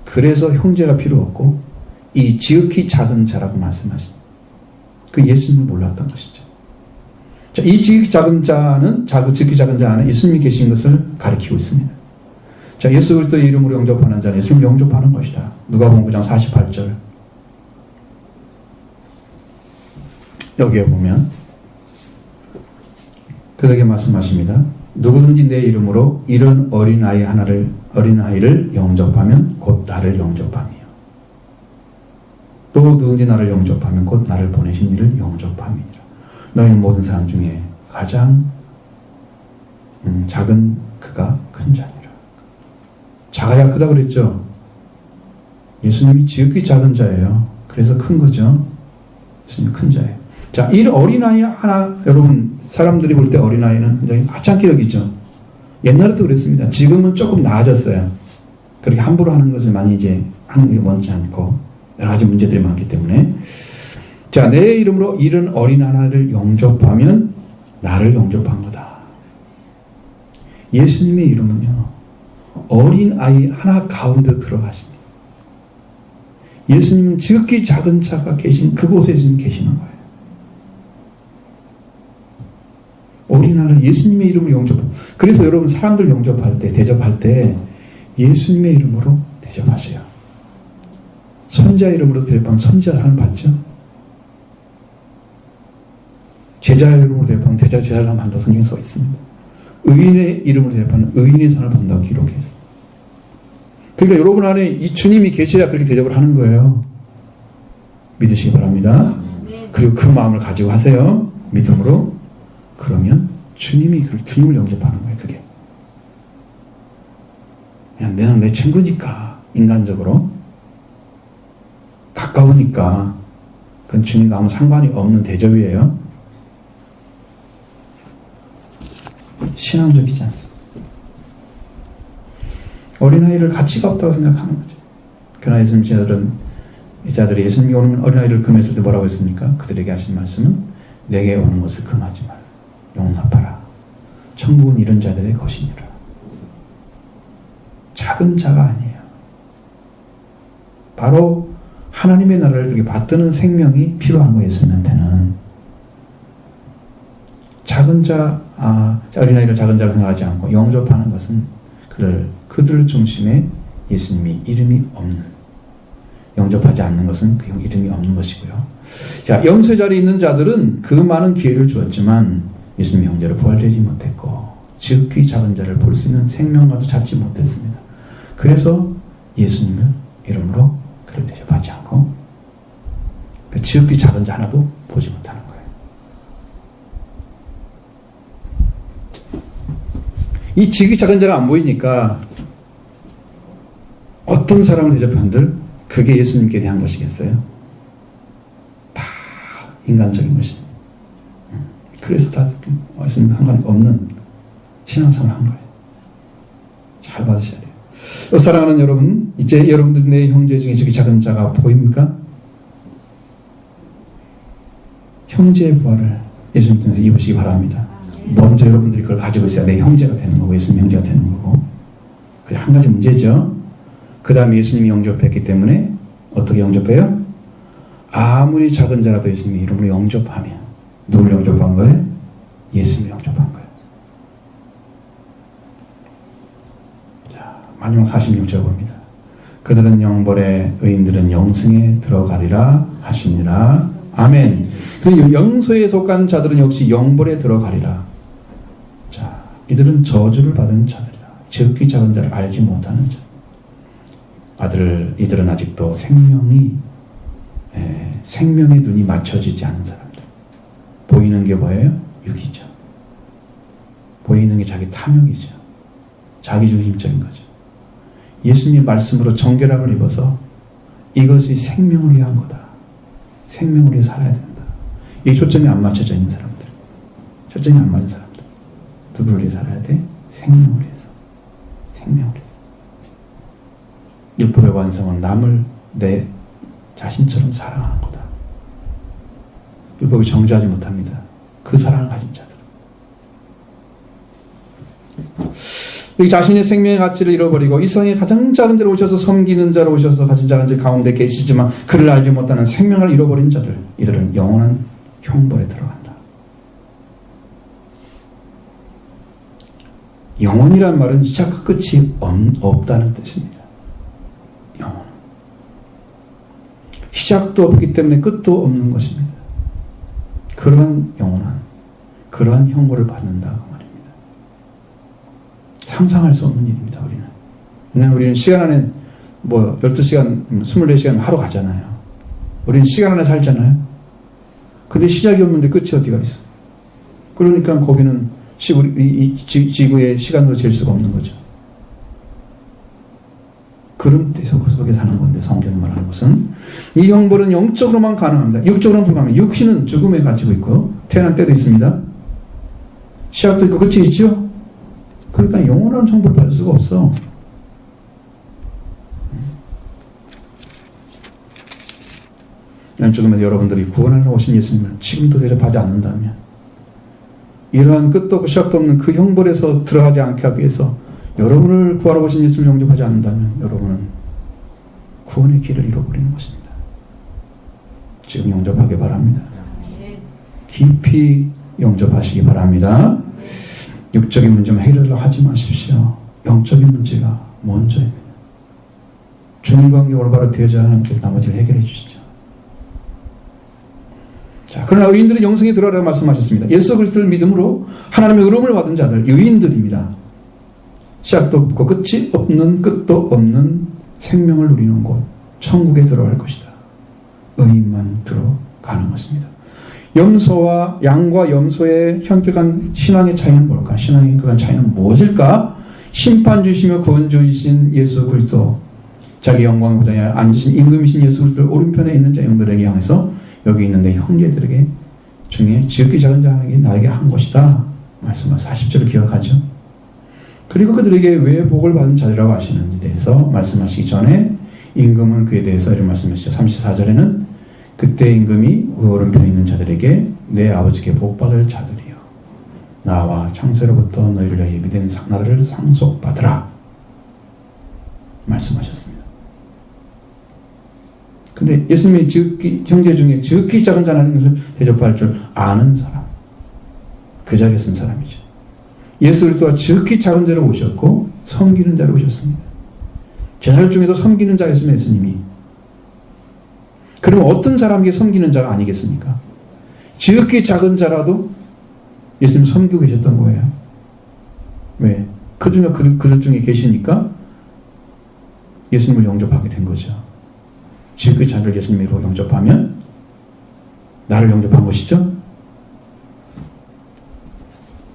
그래서 형제가 필요 없고 이 지극히 작은 자라고 말씀하신 그 예수님을 몰랐던 것이죠. 자, 이 지극히 작은 자는 지극히 작은 자 안에 예수님이 계신 것을 가리키고 있습니다. 자, 예수 그리스도의 이름으로 영접하는 자는 예수님 영접하는 것이다. 누가복음 9장 48절 여기에 보면 그에게 말씀하십니다. 누구든지 내 이름으로 1은 어린아이를 영접하면 곧 나를 영접하며 또 누구든지 나를 영접하면 곧 나를 보내신 이를 영접함이니라. 너희는 모든 사람 중에 가장 작은 그가 큰 자니라. 작아야 크다 그랬죠. 예수님이 지극히 작은 자예요. 그래서 큰 거죠. 예수님 큰 자예요. 자, 이 어린아이 하나, 여러분 사람들이 볼 때 어린아이는 굉장히 하찮게 여기죠. 옛날에도 그랬습니다. 지금은 조금 나아졌어요. 그렇게 함부로 하는 것을 많이 이제 하는 게 원치 않고 여러 가지 문제들이 많기 때문에. 자, 내 이름으로 이른 어린 하나를 영접하면 나를 영접한 거다. 예수님의 이름은요, 어린 아이 하나 가운데 들어가십니다. 예수님은 지극히 작은 자가 계신 그곳에 지금 계시는 거예요. 어린아이를 예수님의 이름으로 영접하고, 그래서 여러분 사람들 영접할 때, 대접할 때 예수님의 이름으로 대접하세요. 선자 이름으로 대접하면 선자상을 받죠. 제자 이름으로 대접하면 제자상을 받는다고 성경에 써 있습니다. 의인의 이름으로 대접하면 의인의 상을 받는다고 기록해 있어요. 그러니까 여러분 안에 이 주님이 계셔야 그렇게 대접을 하는 거예요. 믿으시기 바랍니다. 그리고 그 마음을 가지고 하세요. 믿음으로. 그러면 주님을 영접하는 거예요. 그게 그냥 내는 내 친구니까, 인간적으로 가까우니까 그건 주님과 아무 상관이 없는 대접이에요. 신앙적이지 않습니다. 어린아이를 가치가 없다고 생각하는 거죠. 그러나 예수님 제자들이 예수님이 오는 어린아이를 금했을 때 뭐라고 했습니까? 그들에게 하신 말씀은 내게 오는 것을 금하지 말라. 용납하라. 천국은 이런 자들의 것이니라. 작은 자가 아니에요. 바로 하나님의 나라를 그렇게 받드는 생명이 필요한 거예요. 예수님한테는. 작은 자, 어린아이를 작은 자로 생각하지 않고 영접하는 것은 그들 중심에 예수님이 이름이 없는, 영접하지 않는 것은 그 이름이 없는 것이고요. 자, 영세 자리에 있는 자들은 그 많은 기회를 주었지만 예수님의 형제로 부활되지 못했고 지극히 작은 자를 볼 수 있는 생명과도 찾지 못했습니다. 그래서 예수님을 이름으로 그를 대접하지 않고 그 지극히 작은 자 하나도 보지 못하는 거예요. 이 지극히 작은 자가 안 보이니까 어떤 사람을 대접한들 그게 예수님께 대한 것이겠어요? 다 인간적인 것입니다. 그래서 다 예수님 상관이 없는 신앙생활을 한 거예요. 잘 받으셔야 돼요. 사랑하는 여러분, 이제 여러분들 내 형제 중에 저기 작은 자가 보입니까? 형제의 부활을 예수님 통해서 입으시기 바랍니다. 먼저 여러분들이 그걸 가지고 있어야 내 형제가 되는 거고 예수님 형제가 되는 거고. 그게 한 가지 문제죠. 그 다음에 예수님이 영접했기 때문에 어떻게 영접해요? 아무리 작은 자라도 예수님의 이름으로 영접하면 누굴 영접한 거예요? 예수님을 영접한 거예요. 자, 마지막 46절 봅니다. 그들은 영벌에 의인들은 영생에 들어가리라 하시니라. 아멘. 그 영소에 속한 자들은 역시 영벌에 들어가리라. 자, 이들은 저주를 받은 자들이다. 지극히 작은 자를 알지 못하는 자. 이들은 아직도 생명의 눈이 맞춰지지 않은 사람들. 보이는 게 뭐예요? 육이죠. 보이는 게 자기 탐욕이죠. 자기중심적인 거죠. 예수님 말씀으로 정결함을 입어서 이것이 생명을 위한 거다. 생명을 위해 살아야 된다. 이 초점이 안 맞춰져 있는 사람들. 초점이 안 맞은 사람들. 누구를 위해 살아야 돼? 생명을 위해서. 생명을 위해서. 율법의 완성은 남을 내 자신처럼 사랑하는 거다. 율법이 정죄하지 못합니다. 그 사랑을 가진 자들. 여기 자신의 생명의 가치를 잃어버리고 이 세상에 가장 작은 자로 오셔서 섬기는 자로 오셔서 가진 작은 자 가운데 계시지만 그를 알지 못하는 생명을 잃어버린 자들, 이들은 영원한 형벌에 들어간다. 영원이란 말은 시작과 끝이 없다는 뜻입니다. 영원. 시작도 없기 때문에 끝도 없는 것입니다. 그러한 영원한, 그러한 형벌을 받는다 그 말입니다. 상상할 수 없는 일입니다. 우리는. 왜냐하면 우리는 시간 안에 12시간, 24시간 하루 가잖아요. 우리는 시간 안에 살잖아요. 근데 시작이 없는데 끝이 어디가 있어? 그러니까 거기는 이 지구의 시간으로 잴 수가 없는 거죠. 그런 데서 그 속에 사는 건데 성경이 말하는 것은 이 형벌은 영적으로만 가능합니다. 육적으로는 불가능합니다. 육신은 죽음에 갇히고 있고 태어날 때도 있습니다. 시작도 있고 끝이 있죠. 그러니까 영원한 형벌을 받을 수가 없어. 죽음에서 여러분들이 구원하러 오신 예수님을 지금도 대접하지 않는다면 이러한 끝도 없고 시작도 없는 그 형벌에서 들어가지 않게 하기 위해서 여러분을 구하러 오신 예수를 영접하지 않는다면 여러분은 구원의 길을 잃어버리는 것입니다. 지금 영접하기 바랍니다. 깊이 영접하시기 바랍니다. 육적인 문제만 해결하려고 하지 마십시오. 영적인 문제가 먼저입니다. 주님과 관계 올바로 되어져야 하나님께서 나머지를 해결해 주시죠. 자, 그러나 의인들은 영생에 들어가라고 말씀하셨습니다. 예수 그리스도를 믿음으로 하나님의 의로움을 받은 자들, 의인들입니다. 시작도 없고 끝이 없는 끝도 없는 생명을 누리는 곳, 천국에 들어갈 것이다. 의인만 들어가는 것입니다. 염소와 양과 염소의 현격한 신앙의 차이는 뭘까? 신앙의 현격한 차이는 무엇일까? 심판 주시며 구원 주이신 예수 그리스도, 자기 영광의 보좌에 앉으신 임금이신 예수 그리스도를 오른편에 있는 자 영들에게 향해서 여기 있는 내 형제들에게 중에 지극히 작은 자에게 나에게 한 것이다. 말씀하셔서 40절을 기억하죠. 그리고 그들에게 왜 복을 받은 자들이라고 하시는지 대해서 말씀하시기 전에 임금은 그에 대해서 이런 말씀하시죠. 34절에는 그때 임금이 그 오른편에 있는 자들에게 내 아버지께 복받을 자들이요 나와 창세로부터 너희를 위하여 예비된 나라를 상속받으라 말씀하셨습니다. 근데 예수님이 지극히 형제 중에 지극히 작은 자라는 것을 대접할 줄 아는 사람, 그 자리에 쓴 사람이죠. 예수 그리스도가 지극히 작은 자로 오셨고 섬기는 자로 오셨습니다. 제자들 중에서 섬기는 자였으면 예수님이, 그러면 어떤 사람에게 섬기는 자가 아니겠습니까? 지극히 작은 자라도 예수님 섬기고 계셨던 거예요. 왜? 그 중에 그들 중에 계시니까 예수님을 영접하게 된 거죠. 지극히 자를 예수님으로 영접하면 나를 영접한 것이죠.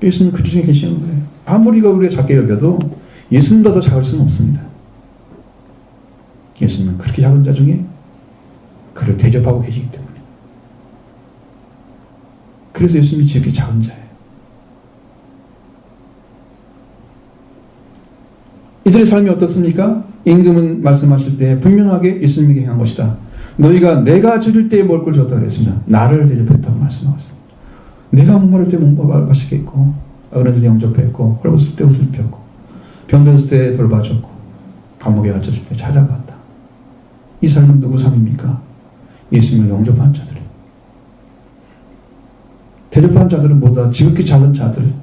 예수님은 그 중에 계시는 거예요. 아무리 우리가 작게 여겨도 예수님보다 더 작을 수는 없습니다. 예수님은 그렇게 작은 자 중에 그를 대접하고 계시기 때문에. 그래서 예수님이 지극히 작은 자예요. 이들의 삶이 어떻습니까? 임금은 말씀하실 때 분명하게 예수님에게 향한 것이다. 너희가 내가 줄일 때에 먹을 걸 줬다 그랬습니다. 나를 대접했다고 말씀하고 있습니다. 내가 목마를 때 목마를 맛있게 했고, 어른들 영접했고, 헐벗을 때 옷을 입혔고, 병들었을 때 돌봐줬고, 감옥에 갇혔을 때 찾아봤다. 이 삶은 누구 삶입니까? 예수님을 영접한 자들이에요. 대접한 자들은 모두 다 지극히 작은 자들,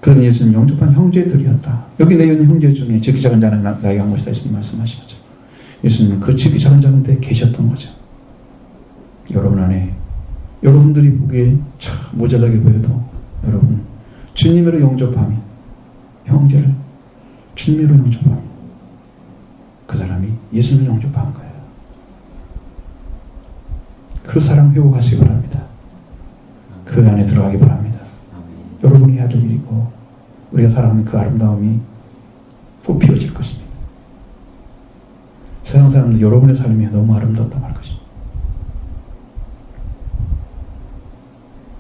그런 예수님 영접한 형제들이었다. 여기 내 있는 형제 중에 지극히 작은 자는 나에게 한 것이다. 예수님 말씀하시죠. 예수님은 그 지극히 작은 자한테 계셨던 거죠. 여러분 안에, 여러분들이 보기에 참 모자라게 보여도 여러분 주님으로 영접하면, 형제를 주님으로 영접하면 그 사람이 예수님을 영접한 거예요. 그 사랑 회복하시기 바랍니다. 그 안에 들어가기 바랍니다. 여러분이 해야 될 일이고 우리가 살아가는 그 아름다움이 꽃피워질 것입니다. 세상 사람들 여러분의 삶이 너무 아름답다 말 것입니다.